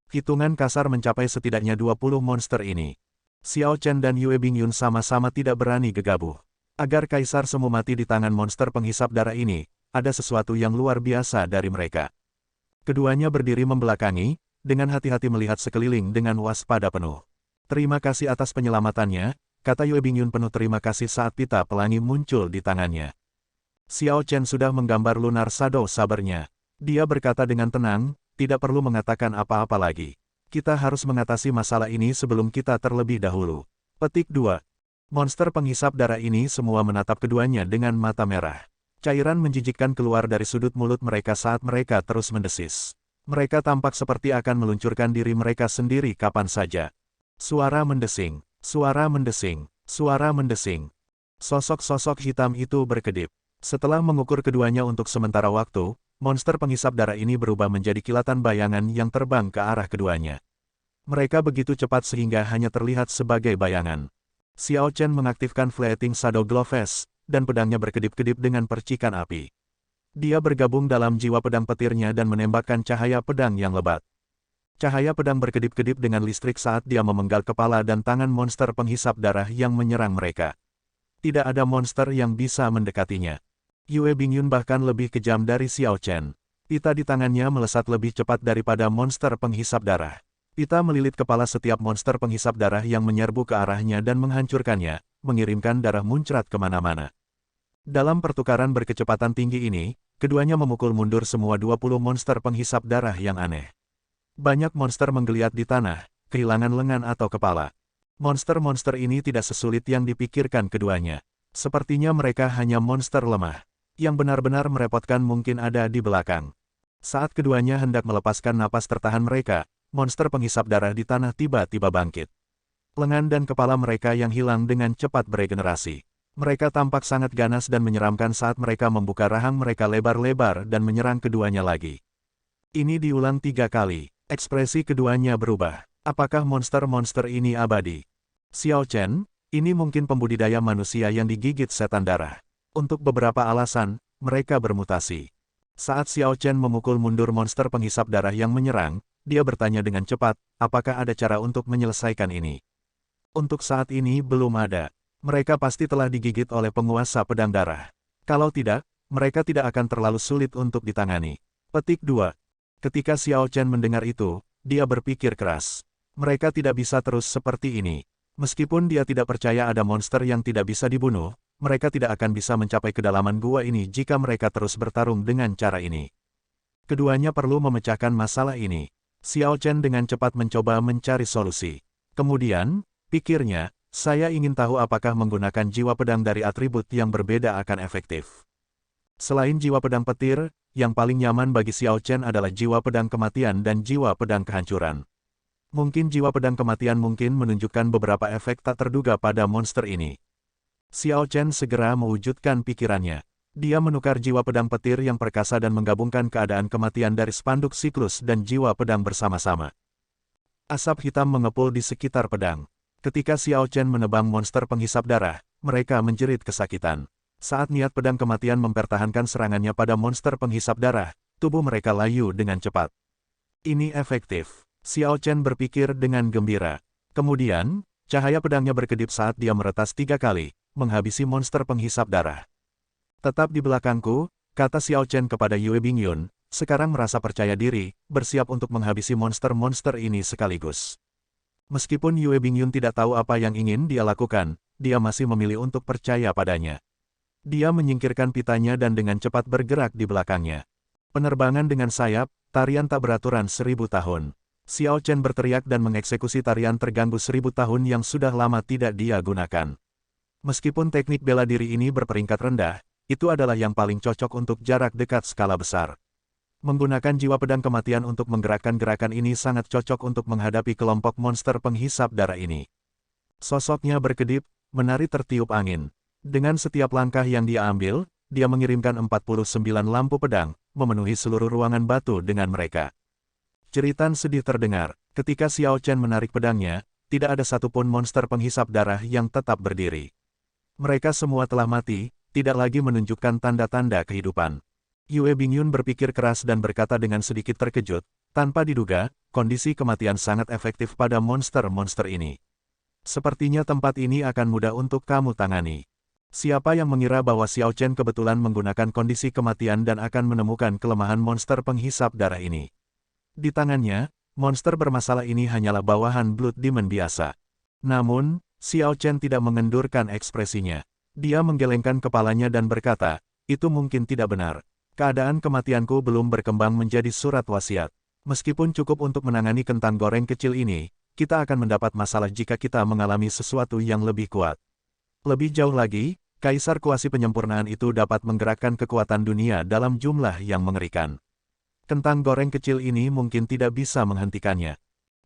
Hitungan kasar mencapai setidaknya 20 monster ini. Xiao Chen dan Yue Bingyun sama-sama tidak berani gegabah. Agar Kaisar Semu mati di tangan monster penghisap darah ini, ada sesuatu yang luar biasa dari mereka. Keduanya berdiri membelakangi, dengan hati-hati melihat sekeliling dengan waspada penuh. Terima kasih atas penyelamatannya, kata Yue Bingyun penuh terima kasih saat pita pelangi muncul di tangannya. Xiao Chen sudah menggambar Lunar Shadow Saber-nya. Dia berkata dengan tenang, tidak perlu mengatakan apa-apa lagi. Kita harus mengatasi masalah ini sebelum kita terlebih dahulu. Petik 2. Monster penghisap darah ini semua menatap keduanya dengan mata merah. Cairan menjijikkan keluar dari sudut mulut mereka saat mereka terus mendesis. Mereka tampak seperti akan meluncurkan diri mereka sendiri kapan saja. Suara mendesing, suara mendesing, suara mendesing. Sosok-sosok hitam itu berkedip. Setelah mengukur keduanya untuk sementara waktu, monster penghisap darah ini berubah menjadi kilatan bayangan yang terbang ke arah keduanya. Mereka begitu cepat sehingga hanya terlihat sebagai bayangan. Xiao Chen mengaktifkan Fleeting Shadow Gloves, dan pedangnya berkedip-kedip dengan percikan api. Dia bergabung dalam jiwa pedang petirnya dan menembakkan cahaya pedang yang lebat. Cahaya pedang berkedip-kedip dengan listrik saat dia memenggal kepala dan tangan monster penghisap darah yang menyerang mereka. Tidak ada monster yang bisa mendekatinya. Yue Bingyun bahkan lebih kejam dari Xiao Chen. Pita di tangannya melesat lebih cepat daripada monster penghisap darah. Pita melilit kepala setiap monster penghisap darah yang menyerbu ke arahnya dan menghancurkannya, mengirimkan darah muncrat kemana-mana. Dalam pertukaran berkecepatan tinggi ini, keduanya memukul mundur semua 20 monster penghisap darah yang aneh. Banyak monster menggeliat di tanah, kehilangan lengan atau kepala. Monster-monster ini tidak sesulit yang dipikirkan keduanya. Sepertinya mereka hanya monster lemah. Yang benar-benar merepotkan mungkin ada di belakang. Saat keduanya hendak melepaskan napas tertahan mereka, monster penghisap darah di tanah tiba-tiba bangkit. Lengan dan kepala mereka yang hilang dengan cepat beregenerasi. Mereka tampak sangat ganas dan menyeramkan saat mereka membuka rahang mereka lebar-lebar dan menyerang keduanya lagi. Ini diulang 3 kali. Ekspresi keduanya berubah. Apakah monster-monster ini abadi? Xiao Chen, ini mungkin pembudidaya manusia yang digigit setan darah. Untuk beberapa alasan, mereka bermutasi. Saat Xiao Chen memukul mundur monster penghisap darah yang menyerang, dia bertanya dengan cepat, apakah ada cara untuk menyelesaikan ini? Untuk saat ini belum ada. Mereka pasti telah digigit oleh penguasa pedang darah. Kalau tidak, mereka tidak akan terlalu sulit untuk ditangani. Petik 2. Ketika Xiao Chen mendengar itu, dia berpikir keras. Mereka tidak bisa terus seperti ini. Meskipun dia tidak percaya ada monster yang tidak bisa dibunuh, mereka tidak akan bisa mencapai kedalaman gua ini jika mereka terus bertarung dengan cara ini. Keduanya perlu memecahkan masalah ini. Xiao Chen dengan cepat mencoba mencari solusi. Kemudian, pikirnya, saya ingin tahu apakah menggunakan jiwa pedang dari atribut yang berbeda akan efektif. Selain jiwa pedang petir, yang paling nyaman bagi Xiao Chen adalah jiwa pedang kematian dan jiwa pedang kehancuran. Mungkin jiwa pedang kematian mungkin menunjukkan beberapa efek tak terduga pada monster ini. Xiao Chen segera mewujudkan pikirannya. Dia menukar jiwa pedang petir yang perkasa dan menggabungkan keadaan kematian dari spanduk siklus dan jiwa pedang bersama-sama. Asap hitam mengepul di sekitar pedang. Ketika Xiao Chen menebang monster penghisap darah, mereka menjerit kesakitan. Saat niat pedang kematian mempertahankan serangannya pada monster penghisap darah, tubuh mereka layu dengan cepat. Ini efektif. Xiao Chen berpikir dengan gembira. Kemudian, cahaya pedangnya berkedip saat dia meretas 3 kali, menghabisi monster penghisap darah. Tetap di belakangku, kata Xiao Chen kepada Yue Bingyun, sekarang merasa percaya diri, bersiap untuk menghabisi monster-monster ini sekaligus. Meskipun Yue Bingyun tidak tahu apa yang ingin dia lakukan, dia masih memilih untuk percaya padanya. Dia menyingkirkan pitanya dan dengan cepat bergerak di belakangnya. Penerbangan dengan sayap, tarian tak beraturan 1000 tahun. Xiao Chen berteriak dan mengeksekusi tarian terganggu 1000 tahun yang sudah lama tidak dia gunakan. Meskipun teknik bela diri ini berperingkat rendah, itu adalah yang paling cocok untuk jarak dekat skala besar. Menggunakan jiwa pedang kematian untuk menggerakkan gerakan ini sangat cocok untuk menghadapi kelompok monster penghisap darah ini. Sosoknya berkedip, menari tertiup angin. Dengan setiap langkah yang dia ambil, dia mengirimkan 49 lampu pedang, memenuhi seluruh ruangan batu dengan mereka. Jeritan sedih terdengar, ketika Xiao Chen menarik pedangnya, tidak ada satupun monster penghisap darah yang tetap berdiri. Mereka semua telah mati, tidak lagi menunjukkan tanda-tanda kehidupan. Yue Bingyun berpikir keras dan berkata dengan sedikit terkejut, tanpa diduga, kondisi kematian sangat efektif pada monster-monster ini. Sepertinya tempat ini akan mudah untuk kamu tangani. Siapa yang mengira bahwa Xiao Chen kebetulan menggunakan kondisi kematian dan akan menemukan kelemahan monster penghisap darah ini. Di tangannya, monster bermasalah ini hanyalah bawahan Blood Demon biasa. Namun, Xiao Chen tidak mengendurkan ekspresinya. Dia menggelengkan kepalanya dan berkata, itu mungkin tidak benar. Keadaan kematianku belum berkembang menjadi surat wasiat. Meskipun cukup untuk menangani kentang goreng kecil ini, kita akan mendapat masalah jika kita mengalami sesuatu yang lebih kuat. Lebih jauh lagi, Kaisar Kuasi penyempurnaan itu dapat menggerakkan kekuatan dunia dalam jumlah yang mengerikan. Kentang goreng kecil ini mungkin tidak bisa menghentikannya.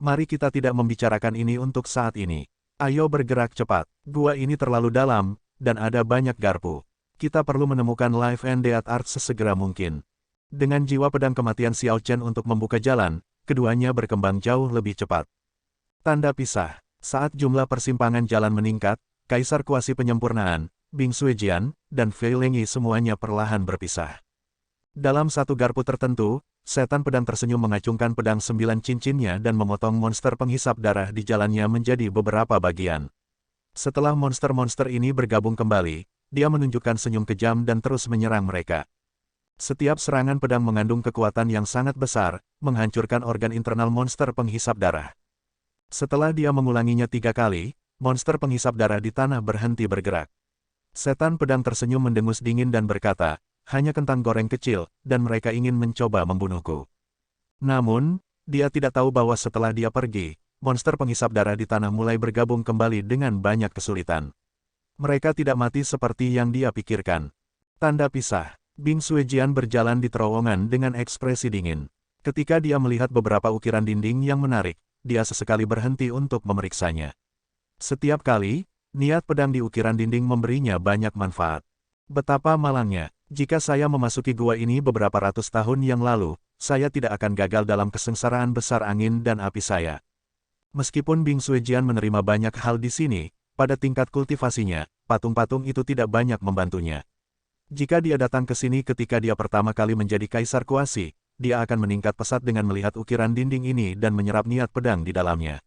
Mari kita tidak membicarakan ini untuk saat ini. Ayo bergerak cepat. Gua ini terlalu dalam, dan ada banyak garpu. Kita perlu menemukan Life and Death Art sesegera mungkin. Dengan jiwa pedang kematian Xiao Chen untuk membuka jalan, keduanya berkembang jauh lebih cepat. Tanda pisah. Saat jumlah persimpangan jalan meningkat, Kaisar Kuasi penyempurnaan, Bing Suejian, dan Fei Lengyi semuanya perlahan berpisah. Dalam satu garpu tertentu, setan pedang tersenyum mengacungkan pedang 9 cincinnya dan memotong monster penghisap darah di jalannya menjadi beberapa bagian. Setelah monster-monster ini bergabung kembali, dia menunjukkan senyum kejam dan terus menyerang mereka. Setiap serangan pedang mengandung kekuatan yang sangat besar, menghancurkan organ internal monster penghisap darah. Setelah dia mengulanginya 3 kali, monster penghisap darah di tanah berhenti bergerak. Setan pedang tersenyum mendengus dingin dan berkata, hanya kentang goreng kecil, dan mereka ingin mencoba membunuhku. Namun, dia tidak tahu bahwa setelah dia pergi, monster penghisap darah di tanah mulai bergabung kembali dengan banyak kesulitan. Mereka tidak mati seperti yang dia pikirkan. Tanda pisah. Bing Suejian berjalan di terowongan dengan ekspresi dingin. Ketika dia melihat beberapa ukiran dinding yang menarik, dia sesekali berhenti untuk memeriksanya. Setiap kali, niat pedang di ukiran dinding memberinya banyak manfaat. Betapa malangnya, jika saya memasuki gua ini beberapa ratus tahun yang lalu, saya tidak akan gagal dalam kesengsaraan besar angin dan api saya. Meskipun Bing Suejian menerima banyak hal di sini, pada tingkat kultivasinya, patung-patung itu tidak banyak membantunya. Jika dia datang ke sini ketika dia pertama kali menjadi Kaisar Kuasi, dia akan meningkat pesat dengan melihat ukiran dinding ini dan menyerap niat pedang di dalamnya.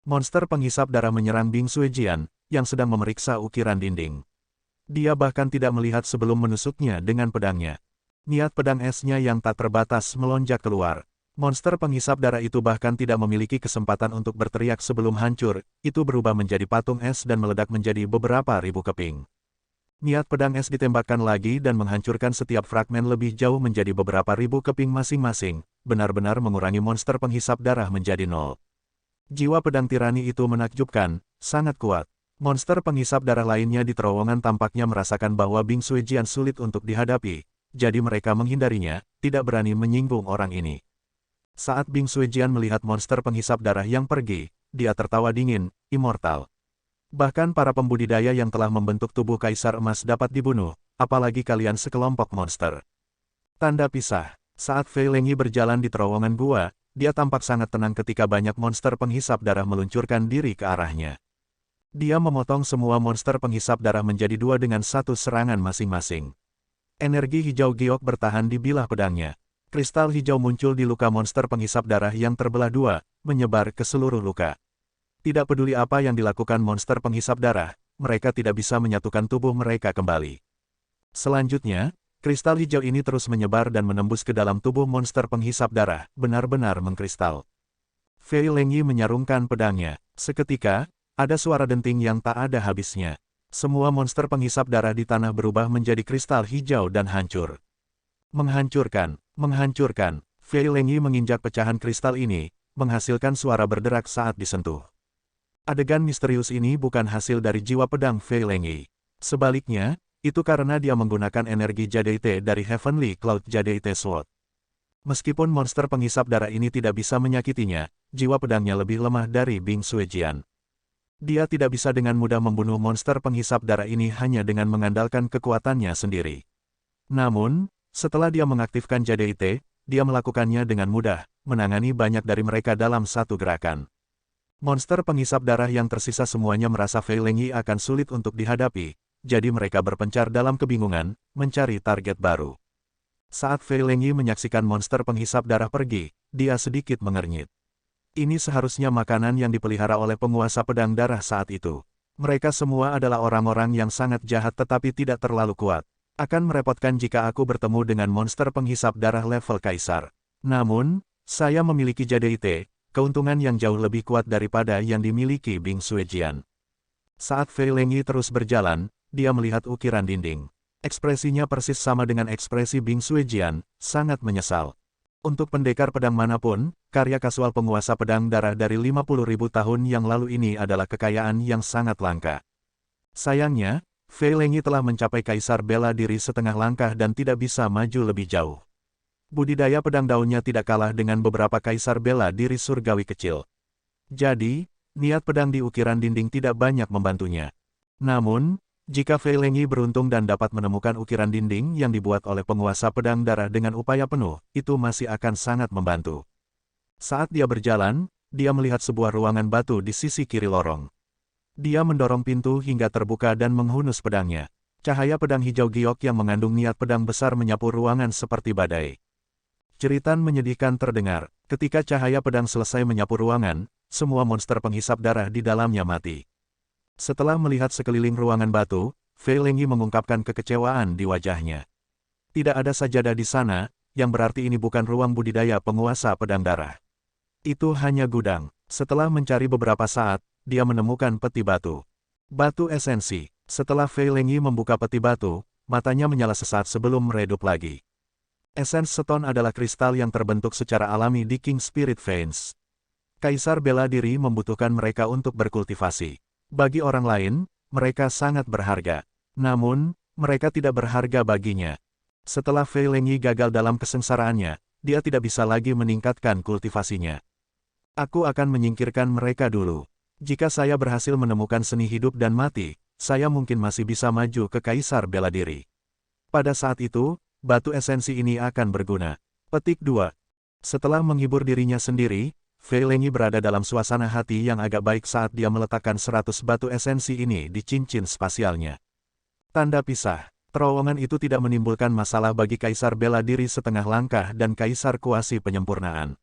Monster penghisap darah menyerang Bing Suejian, yang sedang memeriksa ukiran dinding. Dia bahkan tidak melihat sebelum menusuknya dengan pedangnya. Niat pedang esnya yang tak terbatas melonjak keluar. Monster penghisap darah itu bahkan tidak memiliki kesempatan untuk berteriak sebelum hancur, itu berubah menjadi patung es dan meledak menjadi beberapa ribu keping. Niat pedang es ditembakkan lagi dan menghancurkan setiap fragmen lebih jauh menjadi beberapa ribu keping masing-masing, benar-benar mengurangi monster penghisap darah menjadi 0. Jiwa pedang tirani itu menakjubkan, sangat kuat. Monster penghisap darah lainnya di terowongan tampaknya merasakan bahwa Bing Suejian sulit untuk dihadapi, jadi mereka menghindarinya, tidak berani menyinggung orang ini. Saat Bing Suejian melihat monster penghisap darah yang pergi, dia tertawa dingin, immortal. Bahkan para pembudidaya yang telah membentuk tubuh Kaisar Emas dapat dibunuh, apalagi kalian sekelompok monster. Tanda pisah. Saat Fei Lengyi berjalan di terowongan gua, dia tampak sangat tenang ketika banyak monster penghisap darah meluncurkan diri ke arahnya. Dia memotong semua monster penghisap darah menjadi 2 dengan 1 serangan masing-masing. Energi hijau giok bertahan di bilah pedangnya. Kristal hijau muncul di luka monster penghisap darah yang terbelah 2, menyebar ke seluruh luka. Tidak peduli apa yang dilakukan monster penghisap darah, mereka tidak bisa menyatukan tubuh mereka kembali. Selanjutnya, kristal hijau ini terus menyebar dan menembus ke dalam tubuh monster penghisap darah, benar-benar mengkristal. Fei Lengyi menyarungkan pedangnya. Seketika, ada suara denting yang tak ada habisnya. Semua monster penghisap darah di tanah berubah menjadi kristal hijau dan hancur. Menghancurkan. Fei Lengyi menginjak pecahan kristal ini, menghasilkan suara berderak saat disentuh. Adegan misterius ini bukan hasil dari jiwa pedang Fei Lengyi. Sebaliknya, itu karena dia menggunakan energi Jadeite dari Heavenly Cloud Jadeite Sword. Meskipun monster penghisap darah ini tidak bisa menyakitinya, jiwa pedangnya lebih lemah dari Bing Suejian. Dia tidak bisa dengan mudah membunuh monster penghisap darah ini hanya dengan mengandalkan kekuatannya sendiri. Namun, setelah dia mengaktifkan Jadeite, dia melakukannya dengan mudah, menangani banyak dari mereka dalam satu gerakan. Monster penghisap darah yang tersisa semuanya merasa Fei Lengyi akan sulit untuk dihadapi, jadi mereka berpencar dalam kebingungan, mencari target baru. Saat Fei Lengyi menyaksikan monster penghisap darah pergi, dia sedikit mengernyit. Ini seharusnya makanan yang dipelihara oleh penguasa pedang darah saat itu. Mereka semua adalah orang-orang yang sangat jahat tetapi tidak terlalu kuat. Akan merepotkan jika aku bertemu dengan monster penghisap darah level kaisar. Namun, saya memiliki Jadeite, keuntungan yang jauh lebih kuat daripada yang dimiliki Bing Suejian. Saat Fei Lengyi terus berjalan, dia melihat ukiran dinding. Ekspresinya persis sama dengan ekspresi Bing Suejian, sangat menyesal. Untuk pendekar pedang manapun, karya kasual penguasa pedang darah dari 50.000 tahun yang lalu ini adalah kekayaan yang sangat langka. Sayangnya, Fei Lengyi telah mencapai kaisar bela diri setengah langkah dan tidak bisa maju lebih jauh. Budidaya pedang daunnya tidak kalah dengan beberapa kaisar bela diri surgawi kecil. Jadi, niat pedang di ukiran dinding tidak banyak membantunya. Namun, jika Fei Lengyi beruntung dan dapat menemukan ukiran dinding yang dibuat oleh penguasa pedang darah dengan upaya penuh, itu masih akan sangat membantu. Saat dia berjalan, dia melihat sebuah ruangan batu di sisi kiri lorong. Dia mendorong pintu hingga terbuka dan menghunus pedangnya. Cahaya pedang hijau giok yang mengandung niat pedang besar menyapu ruangan seperti badai. Jeritan menyedihkan terdengar. Ketika cahaya pedang selesai menyapu ruangan, semua monster penghisap darah di dalamnya mati. Setelah melihat sekeliling ruangan batu, Fei Lengyi mengungkapkan kekecewaan di wajahnya. Tidak ada sajadah di sana, yang berarti ini bukan ruang budidaya penguasa pedang darah. Itu hanya gudang. Setelah mencari beberapa saat, dia menemukan peti batu. Batu esensi. Setelah Fei Lengyi membuka peti batu, matanya menyala sesaat sebelum meredup lagi. Esens stone adalah kristal yang terbentuk secara alami di King Spirit Veins. Kaisar bela diri membutuhkan mereka untuk berkultivasi. Bagi orang lain, mereka sangat berharga. Namun, mereka tidak berharga baginya. Setelah Fei Lengyi gagal dalam kesengsaraannya, dia tidak bisa lagi meningkatkan kultivasinya. Aku akan menyingkirkan mereka dulu. Jika saya berhasil menemukan seni hidup dan mati, saya mungkin masih bisa maju ke kaisar bela diri. Pada saat itu, batu esensi ini akan berguna. Petik 2. Setelah menghibur dirinya sendiri, Fei Lengyi berada dalam suasana hati yang agak baik saat dia meletakkan 100 batu esensi ini di cincin spasialnya. Tanda pisah. Terowongan itu tidak menimbulkan masalah bagi kaisar bela diri setengah langkah dan kaisar kuasi penyempurnaan.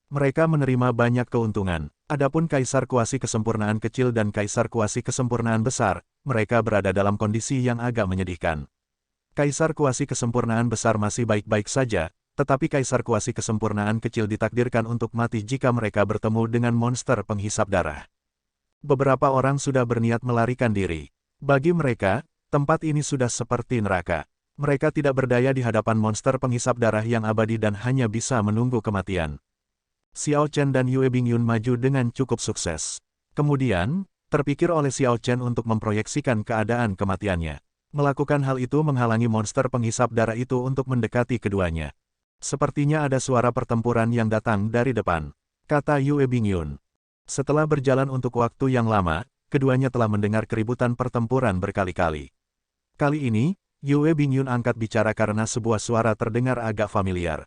Mereka menerima banyak keuntungan. Adapun kaisar kuasi kesempurnaan kecil dan kaisar kuasi kesempurnaan besar, mereka berada dalam kondisi yang agak menyedihkan. Kaisar kuasi kesempurnaan besar masih baik-baik saja, tetapi kaisar kuasi kesempurnaan kecil ditakdirkan untuk mati jika mereka bertemu dengan monster penghisap darah. Beberapa orang sudah berniat melarikan diri. Bagi mereka, tempat ini sudah seperti neraka. Mereka tidak berdaya di hadapan monster penghisap darah yang abadi dan hanya bisa menunggu kematian. Xiao Chen dan Yue Bingyun maju dengan cukup sukses. Kemudian, terpikir oleh Xiao Chen untuk memproyeksikan keadaan kematiannya. Melakukan hal itu menghalangi monster penghisap darah itu untuk mendekati keduanya. Sepertinya ada suara pertempuran yang datang dari depan, kata Yue Bingyun. Setelah berjalan untuk waktu yang lama, keduanya telah mendengar keributan pertempuran berkali-kali. Kali ini, Yue Bingyun angkat bicara karena sebuah suara terdengar agak familiar.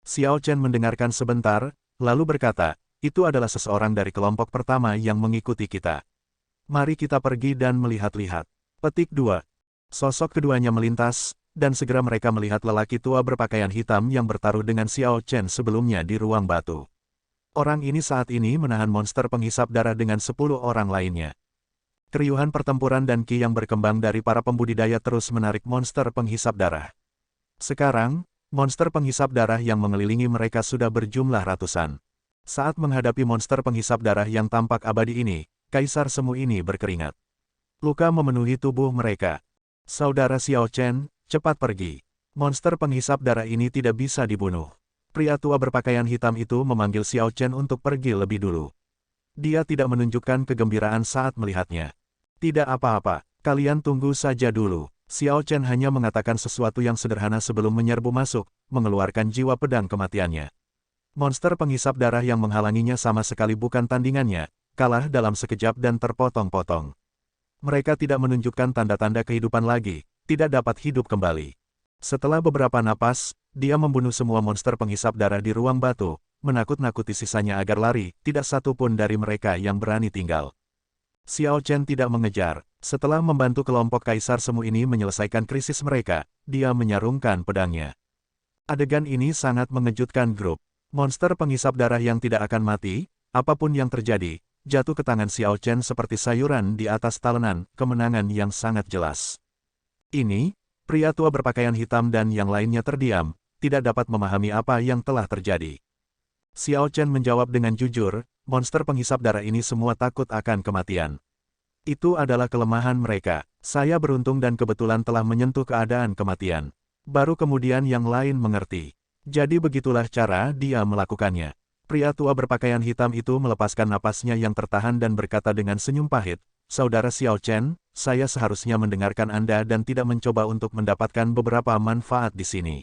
Xiao Chen mendengarkan sebentar, lalu berkata, itu adalah seseorang dari kelompok pertama yang mengikuti kita. Mari kita pergi dan melihat-lihat. Petik 2. Sosok keduanya melintas, dan segera mereka melihat lelaki tua berpakaian hitam yang bertaruh dengan Xiao Chen sebelumnya di ruang batu. Orang ini saat ini menahan monster penghisap darah dengan 10 orang lainnya. Keriuhan pertempuran dan ki yang berkembang dari para pembudidaya terus menarik monster penghisap darah. Sekarang, monster penghisap darah yang mengelilingi mereka sudah berjumlah ratusan. Saat menghadapi monster penghisap darah yang tampak abadi ini, Kaisar Semu ini berkeringat. Luka memenuhi tubuh mereka. Saudara Xiao Chen, cepat pergi. Monster penghisap darah ini tidak bisa dibunuh. Pria tua berpakaian hitam itu memanggil Xiao Chen untuk pergi lebih dulu. Dia tidak menunjukkan kegembiraan saat melihatnya. Tidak apa-apa, kalian tunggu saja dulu. Xiao Chen hanya mengatakan sesuatu yang sederhana sebelum menyerbu masuk, mengeluarkan jiwa pedang kematiannya. Monster penghisap darah yang menghalanginya sama sekali bukan tandingannya, kalah dalam sekejap dan terpotong-potong. Mereka tidak menunjukkan tanda-tanda kehidupan lagi, tidak dapat hidup kembali. Setelah beberapa napas, dia membunuh semua monster penghisap darah di ruang batu, menakut-nakuti sisanya agar lari, tidak satu pun dari mereka yang berani tinggal. Xiao Chen tidak mengejar. Setelah membantu kelompok Kaisar Semu ini menyelesaikan krisis mereka, dia menyarungkan pedangnya. Adegan ini sangat mengejutkan grup. Monster penghisap darah yang tidak akan mati, apapun yang terjadi, jatuh ke tangan Xiao Chen seperti sayuran di atas talenan, kemenangan yang sangat jelas. Ini, pria tua berpakaian hitam dan yang lainnya terdiam, tidak dapat memahami apa yang telah terjadi. Xiao Chen menjawab dengan jujur, monster penghisap darah ini semua takut akan kematian. Itu adalah kelemahan mereka. Saya beruntung dan kebetulan telah menyentuh keadaan kematian. Baru kemudian yang lain mengerti. Jadi begitulah cara dia melakukannya. Pria tua berpakaian hitam itu melepaskan napasnya yang tertahan dan berkata dengan senyum pahit, "Saudara Xiao Chen, saya seharusnya mendengarkan Anda dan tidak mencoba untuk mendapatkan beberapa manfaat di sini.